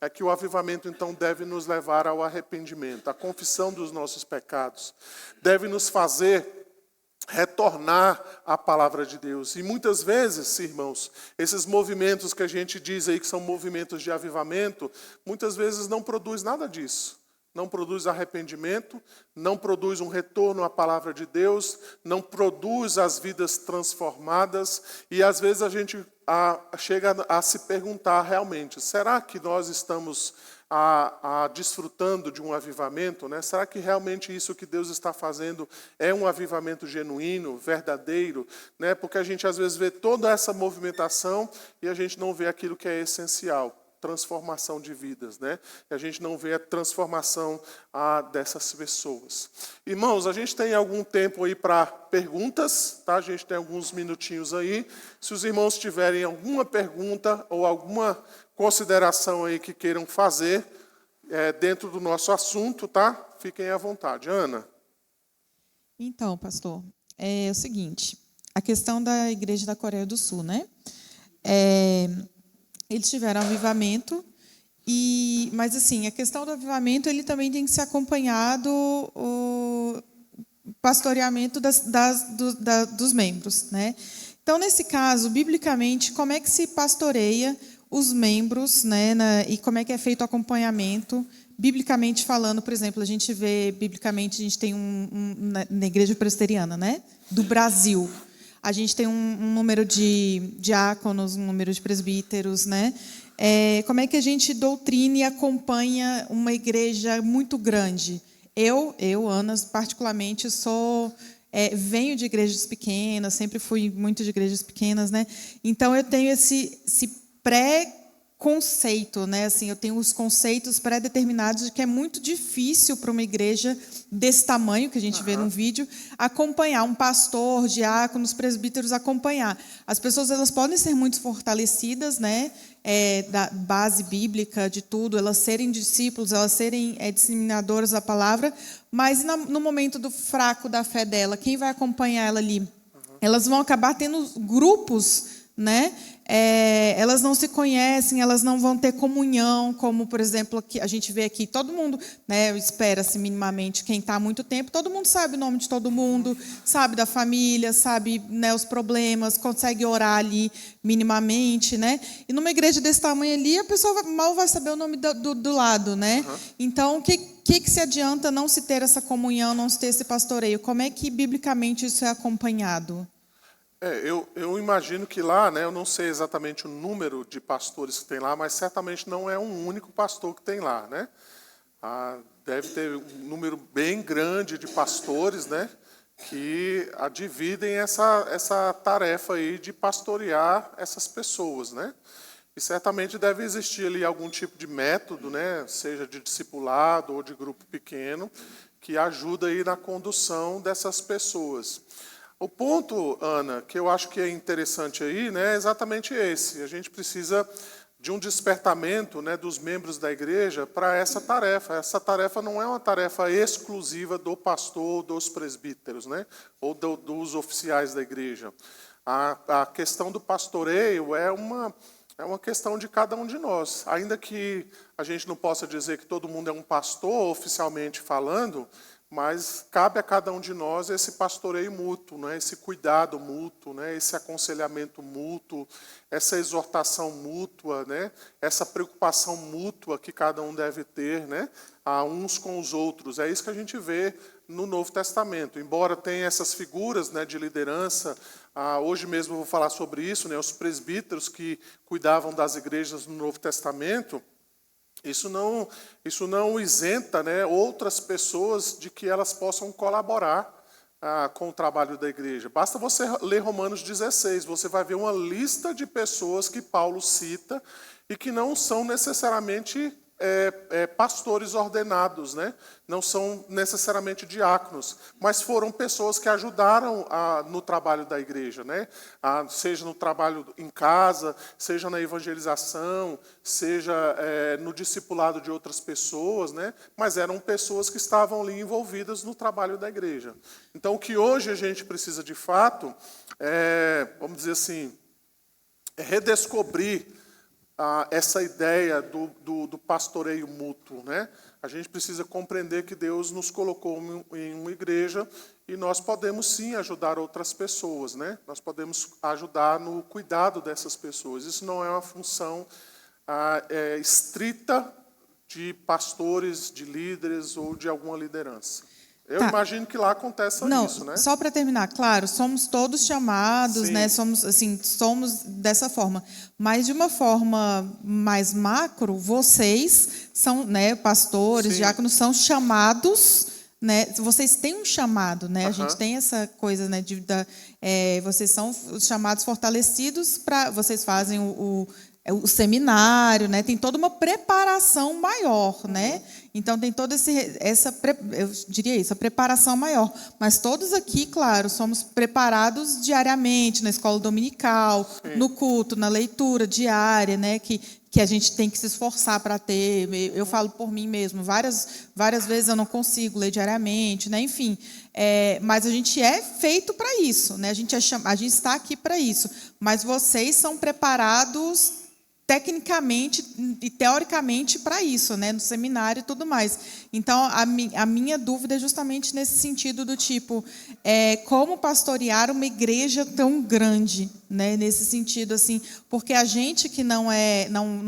é que o avivamento, então, deve nos levar ao arrependimento, à confissão dos nossos pecados. Deve nos fazer retornar à palavra de Deus. E muitas vezes, irmãos, esses movimentos que a gente diz aí que são movimentos de avivamento, muitas vezes não produz nada disso. Não produz arrependimento, não produz um retorno à palavra de Deus, não produz as vidas transformadas, e às vezes a gente chega a se perguntar realmente, será que nós estamos desfrutando de um avivamento? Será que realmente isso que Deus está fazendo é um avivamento genuíno, verdadeiro? Porque a gente às vezes vê toda essa movimentação e a gente não vê aquilo que é essencial. Transformação de vidas, E a gente não vê a transformação dessas pessoas. Irmãos, a gente tem algum tempo aí para perguntas, tá? A gente tem alguns minutinhos aí. Se os irmãos tiverem alguma pergunta ou alguma consideração aí que queiram fazer dentro do nosso assunto, tá? Fiquem à vontade. Ana? Então, pastor, é o seguinte, a questão da Igreja da Coreia do Sul, eles tiveram avivamento, mas assim, a questão do avivamento ele também tem que ser acompanhado o pastoreamento dos membros, Então, nesse caso, biblicamente, como é que se pastoreia os membros, e como é que é feito o acompanhamento, biblicamente falando? Por exemplo, a gente vê, biblicamente, a gente tem na Igreja Presbiteriana, do Brasil, a gente tem um número de diáconos, um número de presbíteros, como é que a gente doutrina e acompanha uma igreja muito grande? Eu, Ana, particularmente, sou venho de igrejas pequenas, sempre fui muito de igrejas pequenas, né? Então eu tenho esse pré-conceito, né? Assim, eu tenho os conceitos pré-determinados de que é muito difícil para uma igreja desse tamanho que a gente vê no vídeo acompanhar um pastor, diáconos, presbíteros acompanhar. As pessoas elas podem ser muito fortalecidas, né? Da base bíblica, de tudo, elas serem discípulos, elas serem disseminadoras da palavra, mas no momento do fraco da fé dela, quem vai acompanhar ela ali? Elas vão acabar tendo grupos, né? Elas não se conhecem, elas não vão ter comunhão, como, por exemplo, que a gente vê aqui, todo mundo, né, espera-se minimamente, quem está há muito tempo, todo mundo sabe o nome de todo mundo, sabe da família, sabe, né, os problemas, consegue orar ali minimamente, né? E numa igreja desse tamanho ali, a pessoa mal vai saber o nome do lado, né? Então, o que se adianta não se ter essa comunhão, não se ter esse pastoreio? Como é que, biblicamente, isso é acompanhado? Eu imagino que lá, né, eu não sei exatamente o número de pastores que tem lá, mas certamente não é um único pastor que tem lá, né? Deve ter um número bem grande de pastores, né, que dividem essa tarefa aí de pastorear essas pessoas, né? E certamente deve existir ali algum tipo de método, né, seja de discipulado ou de grupo pequeno, que ajuda aí na condução dessas pessoas. O ponto, Ana, que eu acho que é interessante aí, né, é exatamente esse. A gente precisa de um despertamento, né, dos membros da igreja para essa tarefa. Essa tarefa não é uma tarefa exclusiva do pastor, dos presbíteros, né, ou dos oficiais da igreja. A questão do pastoreio é uma questão de cada um de nós. Ainda que a gente não possa dizer que todo mundo é um pastor, oficialmente falando, mas cabe a cada um de nós esse pastoreio mútuo, né? Esse cuidado mútuo, né? Esse aconselhamento mútuo, essa exortação mútua, né? Essa preocupação mútua que cada um deve ter, né? Uns com os outros. É isso que a gente vê no Novo Testamento. Embora tenha essas figuras, né, de liderança, hoje mesmo eu vou falar sobre isso, né? Os presbíteros que cuidavam das igrejas no Novo Testamento. Isso não isenta, né, outras pessoas de que elas possam colaborar com o trabalho da igreja. Basta você ler Romanos 16, você vai ver uma lista de pessoas que Paulo cita e que não são necessariamente pastores ordenados, né? Não são necessariamente diáconos, mas foram pessoas que ajudaram no trabalho da igreja, né? Seja no trabalho em casa, seja na evangelização, seja no discipulado de outras pessoas, né? Mas eram pessoas que estavam ali envolvidas no trabalho da igreja. Então, o que hoje a gente precisa de fato vamos dizer assim, redescobrir essa ideia do pastoreio mútuo, né? A gente precisa compreender que Deus nos colocou em uma igreja e nós podemos sim ajudar outras pessoas, né? Nós podemos ajudar no cuidado dessas pessoas. Isso não é uma função estrita de pastores, de líderes ou de alguma liderança. Eu imagino que lá aconteça isso, né? Só para terminar, claro, somos todos chamados, Sim. né? Somos dessa forma. Mas de uma forma mais macro, vocês são, né, pastores, Sim. diáconos, são chamados, né? Vocês têm um chamado, né? A gente tem essa coisa, né? Vocês são chamados fortalecidos para, vocês fazem o seminário, né? Tem toda uma preparação maior, né? Então tem toda eu diria isso, a preparação maior. Mas todos aqui, claro, somos preparados diariamente na escola dominical, Sim. no culto, na leitura diária, né? Que a gente tem que se esforçar para ter. Eu falo por mim mesmo, várias vezes eu não consigo ler diariamente, né? Enfim, mas a gente é feito para isso, né? A gente está aqui para isso. Mas vocês são preparados tecnicamente e teoricamente para isso, né, no seminário e tudo mais. Então, a minha dúvida é justamente nesse sentido do tipo, como pastorear uma igreja tão grande, né, nesse sentido assim, porque a gente que não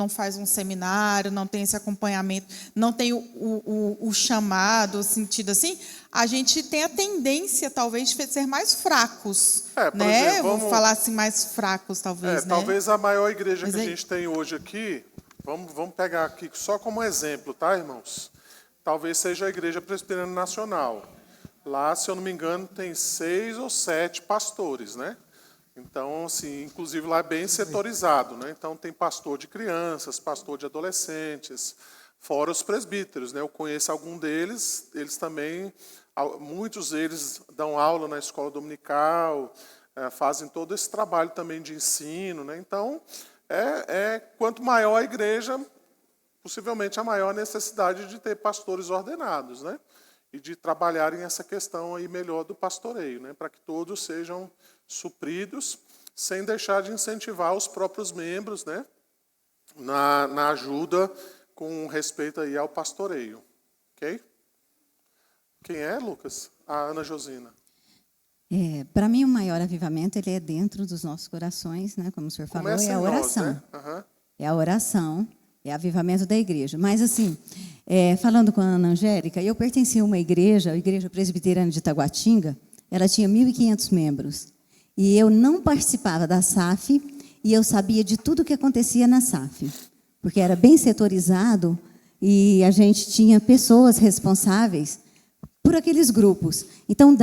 faz um seminário, não tem esse acompanhamento, não tem o chamado, o sentido assim, a gente tem a tendência, talvez, de ser mais fracos. Né? Exemplo, vou falar assim, mais fracos, talvez. Né? Talvez a maior igreja Mas que a gente tem hoje aqui, vamos pegar aqui só como exemplo, tá, irmãos? Talvez seja a Igreja Presbiteriana Nacional. Lá, se eu não me engano, tem 6 ou 7 pastores, né? Então, assim, inclusive lá é bem setorizado, né? Então tem pastor de crianças, pastor de adolescentes, fora os presbíteros, né? Eu conheço algum deles, eles também, muitos deles dão aula na escola dominical, fazem todo esse trabalho também de ensino, né? Então, quanto maior a igreja, possivelmente a maior necessidade de ter pastores ordenados, né? E de trabalharem essa questão aí melhor do pastoreio, né? Para que todos sejam supridos, sem deixar de incentivar os próprios membros, né? Na ajuda com respeito aí ao pastoreio. Ok? Quem é, Lucas? A Ana Josina. Para mim, o maior avivamento ele é dentro dos nossos corações, né? Como o senhor falou, Começa é a em nós, oração. né? Uhum. É a oração, é o avivamento da igreja. Mas, assim, falando com a Ana Angélica, eu pertencia a uma igreja, a Igreja Presbiteriana de Taguatinga, ela tinha 1.500 membros. E eu não participava da SAF e eu sabia de tudo o que acontecia na SAF, porque era bem setorizado e a gente tinha pessoas responsáveis por aqueles grupos. Então,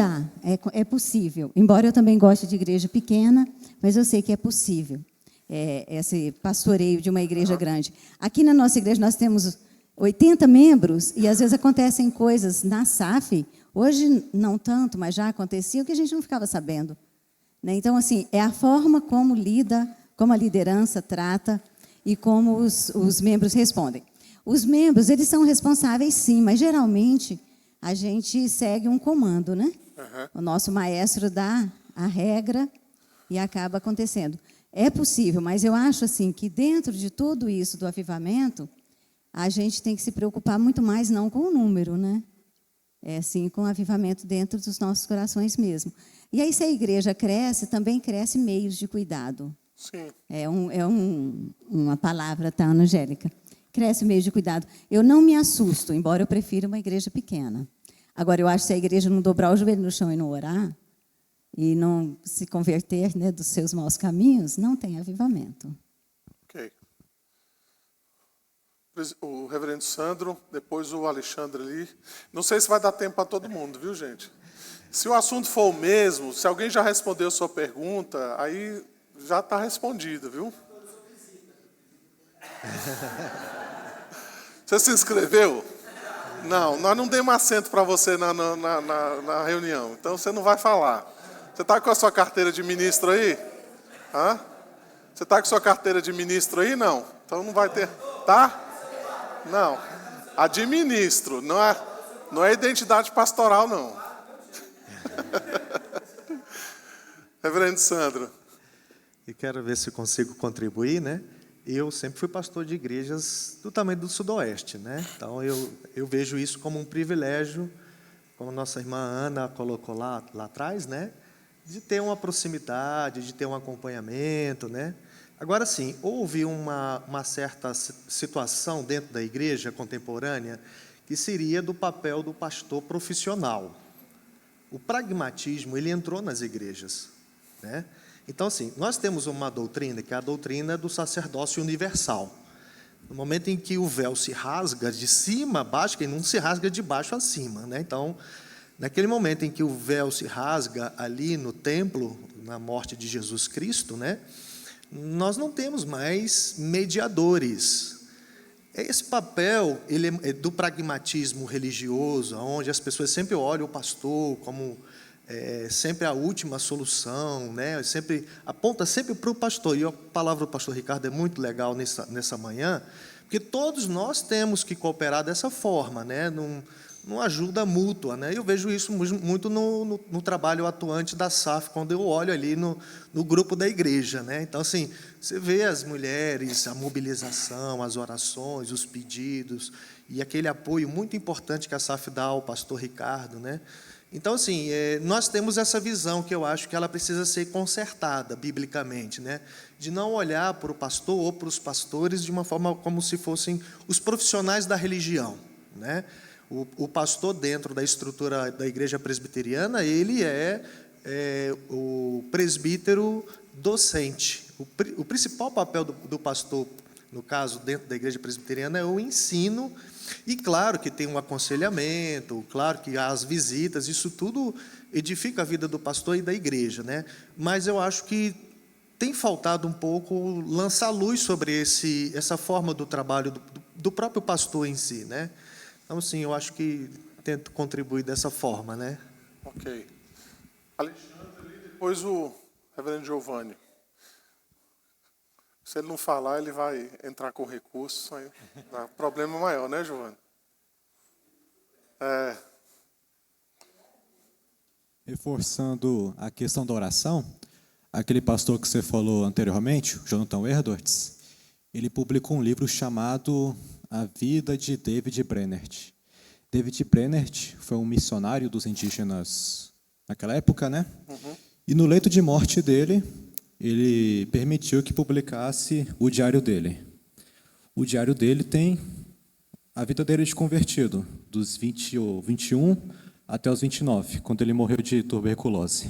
é possível. Embora eu também goste de igreja pequena, mas eu sei que é possível esse pastoreio de uma igreja grande. Aqui na nossa igreja nós temos 80 membros e às vezes acontecem coisas na SAF, hoje não tanto, mas já aconteciam, que a gente não ficava sabendo. Então, assim, é a forma como lida, como a liderança trata e como os membros respondem. Os membros, eles são responsáveis, sim, mas geralmente a gente segue um comando, né? O nosso maestro dá a regra e acaba acontecendo. É possível, mas eu acho assim que dentro de tudo isso do avivamento, a gente tem que se preocupar muito mais não com o número, né? Sim, com o avivamento dentro dos nossos corações mesmo. E aí, se a igreja cresce, também cresce meios de cuidado. Sim. Uma palavra, tá, Ana Angélica? Cresce meios de cuidado. Eu não me assusto, embora eu prefira uma igreja pequena. Agora, eu acho que se a igreja não dobrar o joelho no chão e não orar, e não se converter, né, dos seus maus caminhos, não tem avivamento. Ok. O reverendo Sandro, depois o Alexandre ali. Não sei se vai dar tempo para todo mundo, viu, gente? Se o assunto for o mesmo, se alguém já respondeu a sua pergunta, aí já está respondido, viu? Você se inscreveu? Não, nós não demos assento para você na reunião, então você não vai falar. Você está com a sua carteira de ministro aí? Hã? Você está com a sua carteira de ministro aí? Não. Então não vai ter. Tá? Não. Administro, não é identidade pastoral, não. Reverendo Sandro. E quero ver se consigo contribuir, né? Eu sempre fui pastor de igrejas do tamanho do Sudoeste, né? Então eu vejo isso como um privilégio, como nossa irmã Ana colocou lá atrás, né? De ter uma proximidade, de ter um acompanhamento, né? Agora sim, houve uma certa situação dentro da igreja contemporânea que seria do papel do pastor profissional. O pragmatismo, ele entrou nas igrejas, né? Então, assim, nós temos uma doutrina, que é a doutrina do sacerdócio universal. No momento em que o véu se rasga de cima a baixo, que não se rasga de baixo a cima, né? Então, naquele momento em que o véu se rasga ali no templo, na morte de Jesus Cristo, né? Nós não temos mais mediadores. Esse papel ele é do pragmatismo religioso, onde as pessoas sempre olham o pastor como sempre a última solução, né? Aponta sempre para o pastor. E a palavra do pastor Ricardo é muito legal nessa manhã, porque todos nós temos que cooperar dessa forma, né? Numa ajuda mútua, né? Eu vejo isso muito no trabalho atuante da SAF, quando eu olho ali no grupo da igreja, né? Então, assim, você vê as mulheres, a mobilização, as orações, os pedidos, e aquele apoio muito importante que a SAF dá ao pastor Ricardo, né? Então, assim, nós temos essa visão que eu acho que ela precisa ser consertada biblicamente, né? De não olhar para o pastor ou para os pastores de uma forma como se fossem os profissionais da religião, né? O pastor, dentro da estrutura da igreja presbiteriana, ele é o presbítero docente. O principal papel do pastor no caso, dentro da igreja presbiteriana, é o ensino, e claro que tem um aconselhamento, claro que há as visitas, isso tudo edifica a vida do pastor e da igreja, né? Mas eu acho que tem faltado um pouco lançar luz sobre essa forma do trabalho do próprio pastor em si, né? Então, sim, eu acho que tento contribuir dessa forma, né? Ok. Alexandre, depois o reverendo Giovanni. Se ele não falar, ele vai entrar com recurso, aí dá problema maior, né, Giovanni? Reforçando a questão da oração, aquele pastor que você falou anteriormente, o Jonathan Edwards, ele publicou um livro chamado A Vida de David Brainerd. David Brainerd foi um missionário dos indígenas naquela época, né? Uhum. E no leito de morte dele, ele permitiu que publicasse o diário dele. O diário dele tem a vida dele de convertido, dos 21 até os 29, quando ele morreu de tuberculose.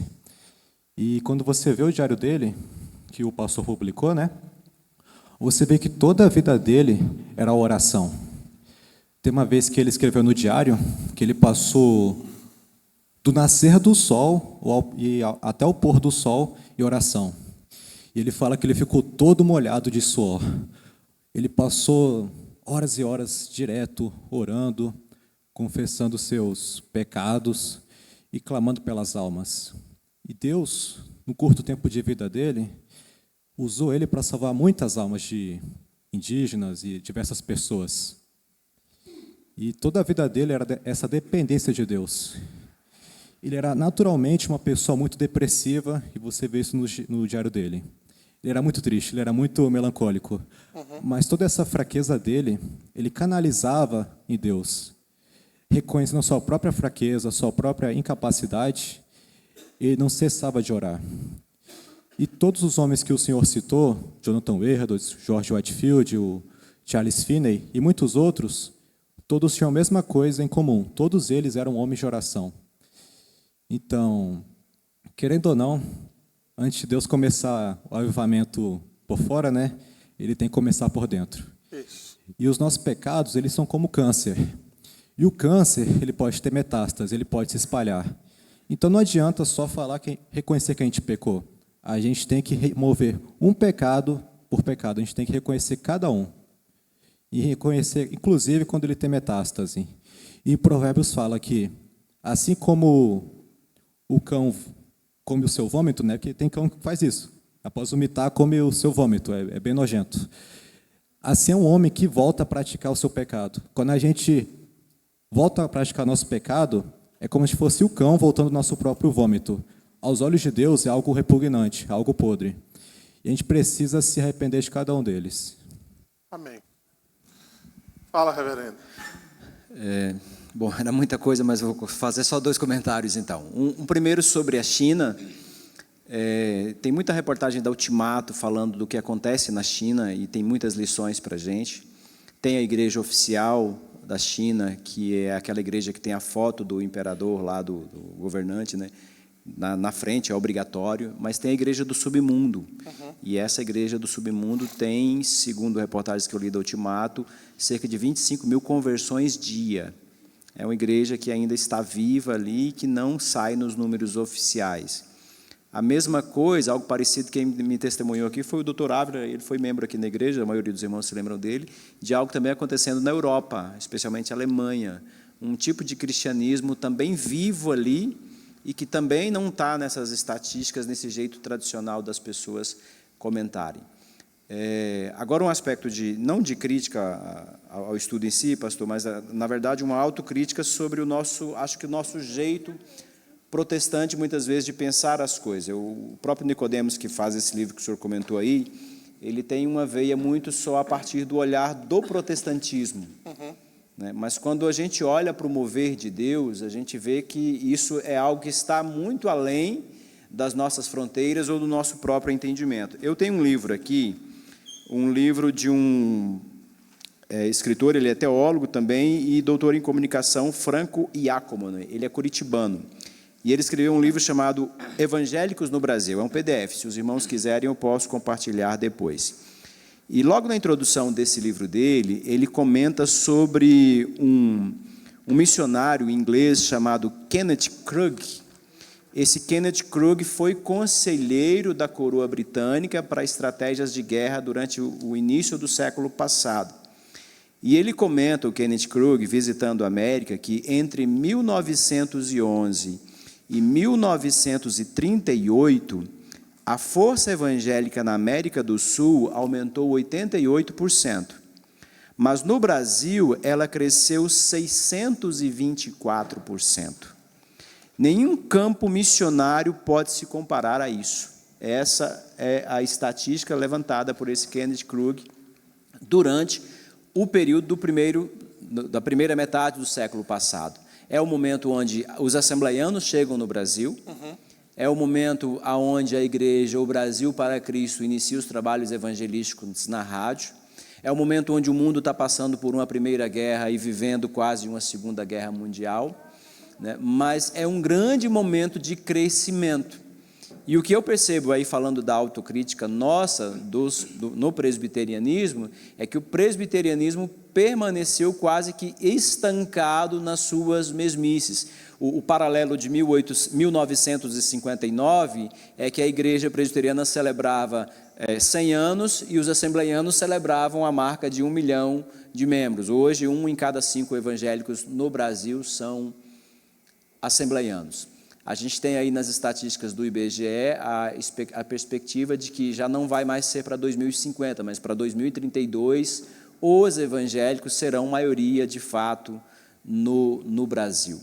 E quando você vê o diário dele, que o pastor publicou, né? Você vê que toda a vida dele era oração. Tem uma vez que ele escreveu no diário que ele passou do nascer do sol e até o pôr do sol em oração. E ele fala que ele ficou todo molhado de suor. Ele passou horas e horas direto orando, confessando seus pecados e clamando pelas almas. E Deus, no curto tempo de vida dele, usou ele para salvar muitas almas de indígenas e diversas pessoas. E toda a vida dele era essa dependência de Deus. Ele era naturalmente uma pessoa muito depressiva, e você vê isso no diário dele. Ele era muito triste, ele era muito melancólico. Uhum. Mas toda essa fraqueza dele, ele canalizava em Deus. Reconhecendo a sua própria fraqueza, a sua própria incapacidade, ele não cessava de orar. E todos os homens que o Senhor citou, Jonathan Edwards, George Whitefield, o Charles Finney e muitos outros, todos tinham a mesma coisa em comum. Todos eles eram homens de oração. Então, querendo ou não, antes de Deus começar o avivamento por fora, né, ele tem que começar por dentro. Isso. E os nossos pecados, eles são como câncer. E o câncer, ele pode ter metástase, ele pode se espalhar. Então não adianta só reconhecer que a gente pecou. A gente tem que remover um pecado por pecado. A gente tem que reconhecer cada um. E reconhecer, inclusive, quando ele tem metástase. E Provérbios fala que, assim como o cão come o seu vômito, né? Porque tem cão que faz isso. Após vomitar, come o seu vômito. É bem nojento. Assim é um homem que volta a praticar o seu pecado. Quando a gente volta a praticar nosso pecado, é como se fosse o cão voltando ao nosso próprio vômito. Aos olhos de Deus é algo repugnante, algo podre. E a gente precisa se arrepender de cada um deles. Amém. Fala, reverendo. Bom, era muita coisa, mas eu vou fazer só 2 comentários, então. Um primeiro sobre a China. Tem muita reportagem da Ultimato falando do que acontece na China e tem muitas lições para a gente. Tem a igreja oficial da China, que é aquela igreja que tem a foto do imperador lá, do governante, né? Na frente, é obrigatório, mas tem a igreja do submundo. Uhum. E essa igreja do submundo tem, segundo reportagens que eu li da Ultimato, cerca de 25 mil conversões dia. É uma igreja que ainda está viva ali, que não sai nos números oficiais. A mesma coisa, algo parecido, quem me testemunhou aqui foi o Dr. Ávila, ele foi membro aqui na igreja, a maioria dos irmãos se lembram dele, de algo também acontecendo na Europa, especialmente a Alemanha. Um tipo de cristianismo também vivo ali, e que também não está nessas estatísticas, nesse jeito tradicional das pessoas comentarem. Agora, um aspecto não de crítica ao estudo em si, pastor, mas, na verdade, uma autocrítica sobre acho que o nosso jeito protestante, muitas vezes, de pensar as coisas. O próprio Nicodemos, que faz esse livro que o senhor comentou aí, ele tem uma veia muito só a partir do olhar do protestantismo. Uhum. Né? Mas quando a gente olha para o mover de Deus, a gente vê que isso é algo que está muito além das nossas fronteiras ou do nosso próprio entendimento. Eu tenho um livro aqui, um livro de um escritor, ele é teólogo também e doutor em comunicação, Franco Iacomano, ele é curitibano. E ele escreveu um livro chamado Evangélicos no Brasil, é um PDF, se os irmãos quiserem eu posso compartilhar depois. E logo na introdução desse livro dele, ele comenta sobre um missionário inglês chamado Kenneth Krug. Esse Kenneth Krug foi conselheiro da coroa britânica para estratégias de guerra durante o início do século passado. E ele comenta, o Kenneth Krug, visitando a América, que entre 1911 e 1938, a força evangélica na América do Sul aumentou 88%. Mas no Brasil, ela cresceu 624%. Nenhum campo missionário pode se comparar a isso. Essa é a estatística levantada por esse Kenneth Krug durante o período da primeira metade do século passado. É o momento onde os assembleianos chegam no Brasil, é o momento onde a igreja, o Brasil para Cristo, inicia os trabalhos evangelísticos na rádio, é o momento onde o mundo está passando por uma primeira guerra e vivendo quase uma segunda guerra mundial, né? Mas é um grande momento de crescimento. E o que eu percebo aí, falando da autocrítica nossa, no presbiterianismo, é que o presbiterianismo permaneceu quase que estancado nas suas mesmices. O paralelo de 1959 é que a igreja presbiteriana celebrava 100 anos e os assembleianos celebravam a marca de 1 milhão de membros. Hoje, 1 em cada 5 evangélicos no Brasil são assembleianos. A gente tem aí nas estatísticas do IBGE a perspectiva de que já não vai mais ser para 2050, mas para 2032 os evangélicos serão maioria de fato no Brasil.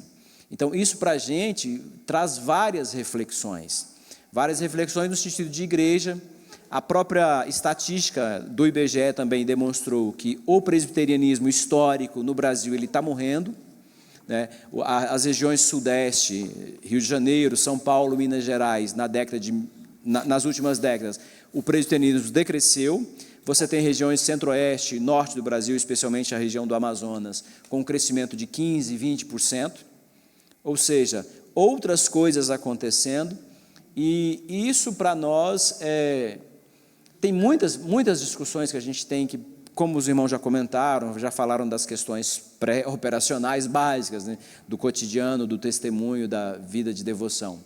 Então, isso para a gente traz várias reflexões no sentido de igreja. A própria estatística do IBGE também demonstrou que o presbiterianismo histórico no Brasil ele está morrendo, né? As regiões sudeste, Rio de Janeiro, São Paulo, Minas Gerais, nas últimas décadas, o presbiterianismo decresceu. Você tem regiões centro-oeste, norte do Brasil, especialmente a região do Amazonas, com um crescimento de 15%, 20%. Ou seja, outras coisas acontecendo, e isso para nós tem muitas discussões que a gente tem que, como os irmãos já comentaram, já falaram das questões pré-operacionais básicas, né, do cotidiano, do testemunho, da vida de devoção.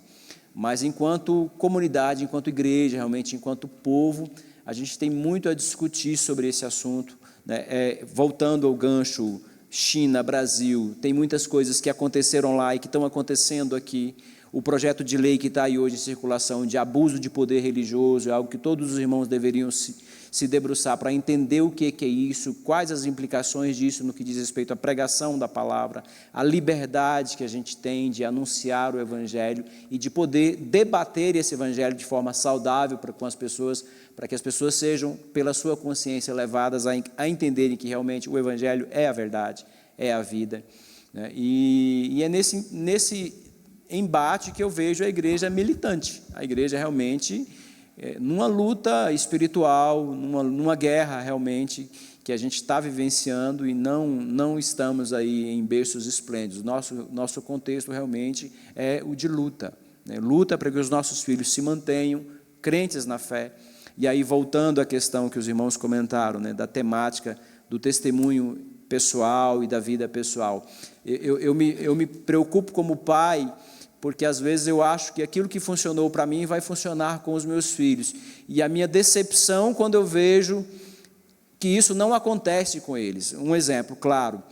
Mas enquanto comunidade, enquanto igreja, realmente enquanto povo, a gente tem muito a discutir sobre esse assunto, né? Voltando ao gancho China, Brasil, tem muitas coisas que aconteceram lá e que estão acontecendo aqui. O projeto de lei que está aí hoje em circulação de abuso de poder religioso é algo que todos os irmãos deveriam se debruçar para entender o que é isso, quais as implicações disso no que diz respeito à pregação da palavra, a liberdade que a gente tem de anunciar o Evangelho e de poder debater esse Evangelho de forma saudável com as pessoas, para que as pessoas sejam, pela sua consciência, levadas a entenderem que realmente o Evangelho é a verdade, é a vida, né? E é nesse embate que eu vejo a igreja militante, a igreja realmente numa luta espiritual, numa guerra realmente que a gente está vivenciando e não estamos aí em berços esplêndidos. Nosso contexto realmente é o de luta, né? Luta para que os nossos filhos se mantenham crentes na fé. E aí, voltando à questão que os irmãos comentaram, né, da temática do testemunho pessoal e da vida pessoal, eu me preocupo como pai, porque às vezes eu acho que aquilo que funcionou para mim vai funcionar com os meus filhos. E a minha decepção quando eu vejo que isso não acontece com eles. Um exemplo, claro,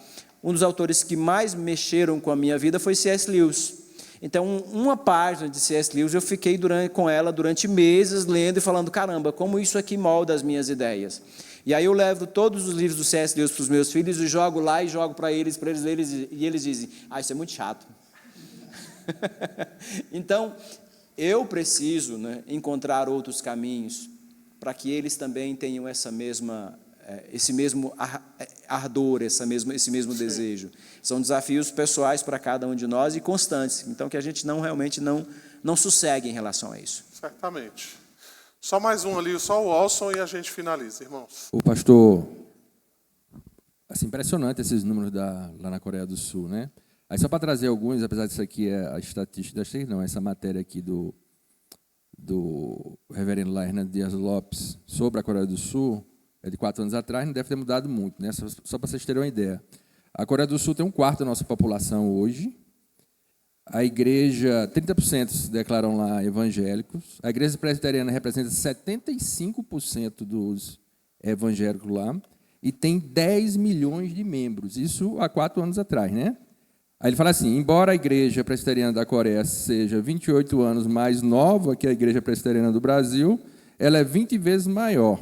um dos autores que mais mexeram com a minha vida foi C.S. Lewis. Então, uma página de C.S. Lewis eu fiquei com ela durante meses, lendo e falando, caramba, como isso aqui molda as minhas ideias. E aí eu levo todos os livros do C.S. Lewis para os meus filhos e jogo lá e jogo para eles e eles dizem, isso é muito chato. Então, eu preciso, né, encontrar outros caminhos para que eles também tenham esse mesmo ardor, esse mesmo desejo. São desafios pessoais para cada um de nós e constantes, então que a gente realmente não sossegue em relação a isso. Certamente. Só mais um ali, só o Walson e a gente finaliza, irmãos. O pastor, assim, impressionante esses números lá na Coreia do Sul, né? Aí só para trazer alguns, apesar disso aqui a estatística, essa matéria aqui do reverendo Laernan Dias Lopes sobre a Coreia do Sul, é de 4 anos atrás, não deve ter mudado muito, né? Só para vocês terem uma ideia. A Coreia do Sul tem 1/4 da nossa população hoje. A igreja, 30% se declaram lá evangélicos. A igreja presbiteriana representa 75% dos evangélicos lá. E tem 10 milhões de membros. Isso há 4 anos atrás, né? Aí ele fala assim, embora a igreja presbiteriana da Coreia seja 28 anos mais nova que a igreja presbiteriana do Brasil, ela é 20 vezes maior.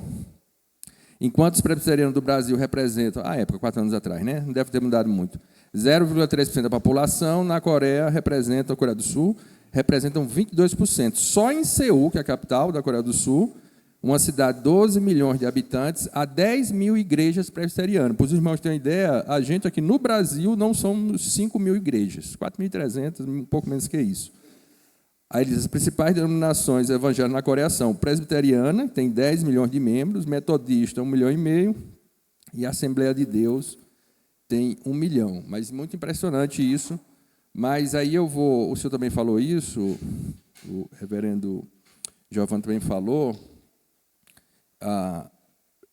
Enquanto os presbiterianos do Brasil representam, à época, 4 anos atrás, né? Não deve ter mudado muito, 0,3% da população, na Coreia a Coreia do Sul, representam 22%. Só em Seul, que é a capital da Coreia do Sul, uma cidade de 12 milhões de habitantes, há 10 mil igrejas presbiterianas. Para os irmãos terem uma ideia, a gente aqui no Brasil não somos 5 mil igrejas, 4.300, um pouco menos que isso. Aí diz, as principais denominações evangélicas na Coreia são presbiteriana, tem 10 milhões de membros, metodista, 1,5 milhão, e a Assembleia de Deus tem 1 milhão. Mas muito impressionante isso. Mas aí o senhor também falou isso, o reverendo Giovanni também falou,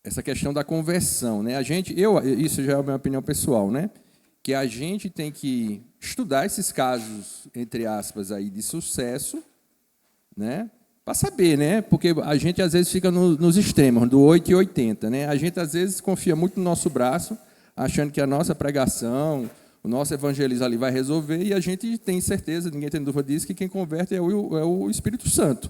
essa questão da conversão, né? Isso já é a minha opinião pessoal, né? Que a gente tem que estudar esses casos, entre aspas, aí, de sucesso, né? Para saber, né? Porque a gente às vezes fica nos extremos, do 8 e 80, né? A gente às vezes confia muito no nosso braço, achando que a nossa pregação, o nosso evangelismo ali vai resolver, e a gente tem certeza, ninguém tem dúvida disso, que quem converte é o Espírito Santo.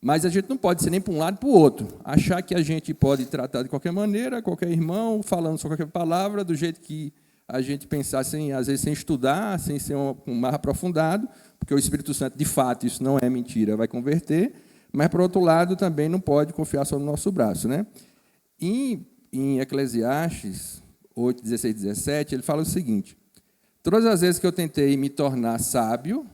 Mas a gente não pode ser nem para um lado nem para o outro. Achar que a gente pode tratar de qualquer maneira, qualquer irmão, falando só qualquer palavra, do jeito que a gente pensar, às vezes sem estudar, sem ser mais aprofundado, porque o Espírito Santo, de fato, isso não é mentira, vai converter, mas, por outro lado, também não pode confiar só no nosso braço, né? Em Eclesiastes 8, 16, 17, ele fala o seguinte, todas as vezes que eu tentei me tornar sábio,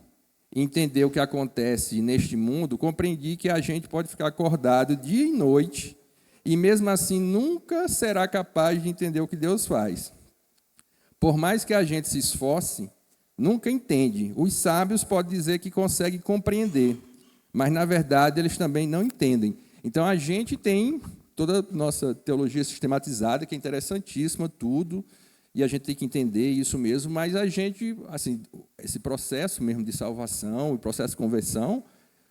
entender o que acontece neste mundo, compreendi que a gente pode ficar acordado dia e noite e, mesmo assim, nunca será capaz de entender o que Deus faz. Por mais que a gente se esforce, nunca entende. Os sábios podem dizer que conseguem compreender, mas, na verdade, eles também não entendem. Então, a gente tem toda a nossa teologia sistematizada, que é interessantíssima, tudo, e a gente tem que entender isso mesmo, mas a gente, assim, esse processo mesmo de salvação, o processo de conversão,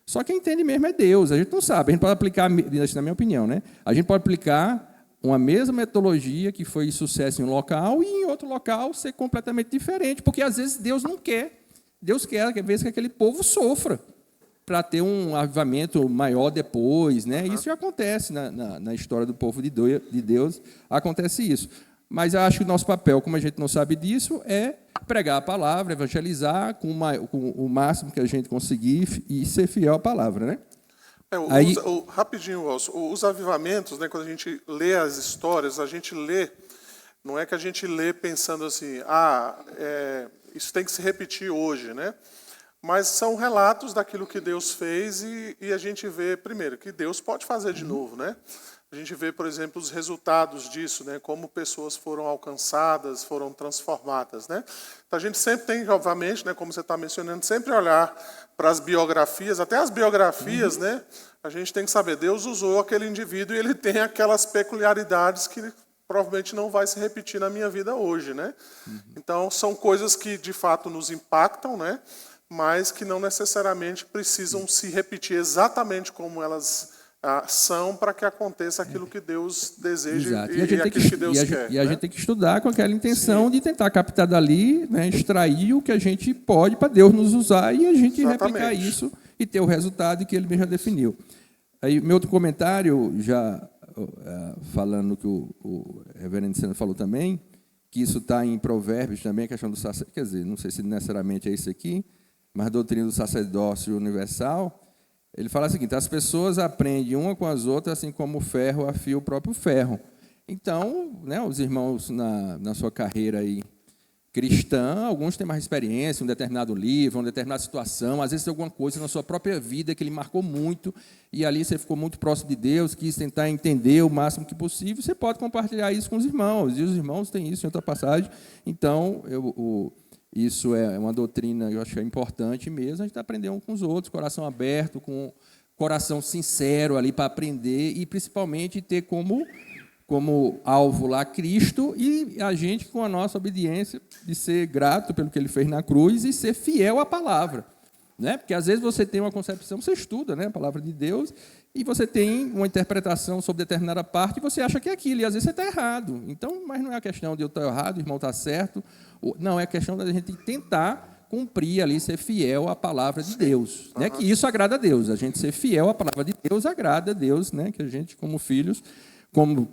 só quem entende mesmo é Deus. A gente não sabe, a gente pode aplicar, na minha opinião, né? A gente pode aplicar uma mesma metodologia que foi sucesso em um local e em outro local ser completamente diferente, porque às vezes Deus não quer. Deus quer, às vezes, que aquele povo sofra para ter um avivamento maior depois, né? Isso acontece na história do povo de Deus, acontece isso. Mas eu acho que o nosso papel, como a gente não sabe disso, é pregar a palavra, evangelizar com o máximo que a gente conseguir e ser fiel à palavra, né? Rapidinho, Wilson, os avivamentos, né, quando a gente lê as histórias, a gente lê, não é que a gente lê pensando assim, isso tem que se repetir hoje, né? Mas são relatos daquilo que Deus fez e a gente vê, primeiro, que Deus pode fazer de novo, né? A gente vê, por exemplo, os resultados disso, né? Como pessoas foram alcançadas, foram transformadas, né? Então, a gente sempre tem, obviamente, né, como você está mencionando, sempre olhar para as biografias, até as biografias, né? A gente tem que saber, Deus usou aquele indivíduo e ele tem aquelas peculiaridades que provavelmente não vai se repetir na minha vida hoje, né? Então, são coisas que, de fato, nos impactam, né? Mas que não necessariamente precisam se repetir exatamente como elas são para que aconteça aquilo que Deus deseja e aquilo que Deus quer. E a gente tem que estudar com aquela intenção de tentar captar dali, né, extrair o que a gente pode para Deus nos usar e a gente replicar isso e ter o resultado que Ele mesmo já definiu. Aí, meu outro comentário, já falando que o reverendo Sena falou também, que isso está em Provérbios também, a questão do sacerdócio, quer dizer, não sei se necessariamente é isso aqui, mas a doutrina do sacerdócio universal. Ele fala o seguinte, as pessoas aprendem uma com as outras, assim como o ferro afia o próprio ferro. Então, né, os irmãos na sua carreira aí cristã, alguns têm mais experiência, um determinado livro, uma determinada situação, às vezes tem alguma coisa na sua própria vida que lhe marcou muito, e ali você ficou muito próximo de Deus, quis tentar entender o máximo que possível, você pode compartilhar isso com os irmãos, e os irmãos têm isso em outra passagem. Então, isso é uma doutrina, eu acho que é importante mesmo, a gente aprender um com os outros, coração aberto, com coração sincero ali para aprender e, principalmente, ter como como alvo lá Cristo, e a gente com a nossa obediência de ser grato pelo que ele fez na cruz e ser fiel à palavra, né? Porque às vezes você tem uma concepção, você estuda, né, a palavra de Deus, e você tem uma interpretação sobre determinada parte e você acha que é aquilo, e às vezes você está errado. Então, mas não é a questão de eu estar errado, o irmão está certo, não, é a questão da gente tentar cumprir ali, ser fiel à palavra de Deus, né? Que isso agrada a Deus, a gente ser fiel à palavra de Deus agrada a Deus, né? Que a gente, como filhos, como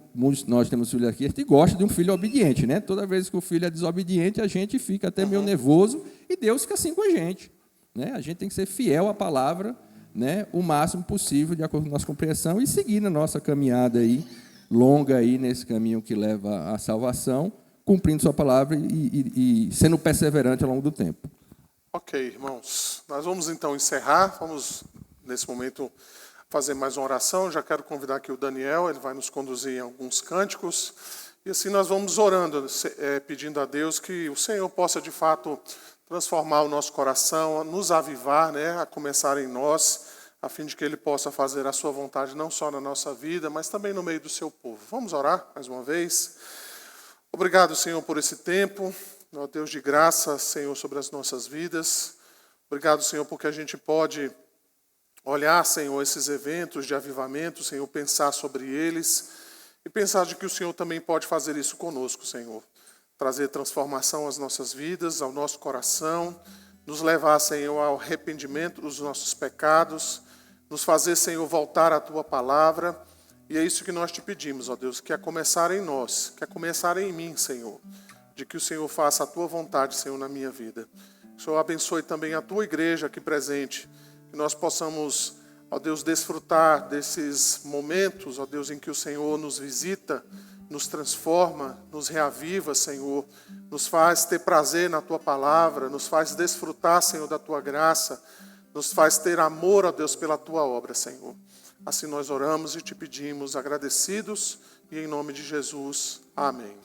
nós temos filhos aqui, a gente gosta de um filho obediente, né? Toda vez que o filho é desobediente, a gente fica até meio nervoso, e Deus fica assim com a gente, né? A gente tem que ser fiel à palavra, né, o máximo possível, de acordo com a nossa compreensão, e seguir na nossa caminhada aí, longa aí, nesse caminho que leva à salvação, cumprindo sua palavra e sendo perseverante ao longo do tempo. Ok, irmãos. Nós vamos então encerrar. Vamos, nesse momento, fazer mais uma oração. Já quero convidar aqui o Daniel, ele vai nos conduzir em alguns cânticos. E assim nós vamos orando, pedindo a Deus que o Senhor possa, de fato, transformar o nosso coração, nos avivar, né, a começar em nós, a fim de que Ele possa fazer a sua vontade não só na nossa vida, mas também no meio do seu povo. Vamos orar mais uma vez? Obrigado, Senhor, por esse tempo. Ó Deus de graça, Senhor, sobre as nossas vidas. Obrigado, Senhor, porque a gente pode olhar, Senhor, esses eventos de avivamento, Senhor, pensar sobre eles e pensar de que o Senhor também pode fazer isso conosco, Senhor. Trazer transformação às nossas vidas, ao nosso coração, nos levar, Senhor, ao arrependimento dos nossos pecados, nos fazer, Senhor, voltar à Tua palavra. E é isso que nós te pedimos, ó Deus, que é começar em nós, que é começar em mim, Senhor, de que o Senhor faça a Tua vontade, Senhor, na minha vida. Que o Senhor abençoe também a Tua igreja aqui presente, que nós possamos, ó Deus, desfrutar desses momentos, ó Deus, em que o Senhor nos visita, nos transforma, nos reaviva, Senhor, nos faz ter prazer na Tua palavra, nos faz desfrutar, Senhor, da Tua graça, nos faz ter amor, ó Deus, pela Tua obra, Senhor. Assim nós oramos e te pedimos, agradecidos, e em nome de Jesus, amém.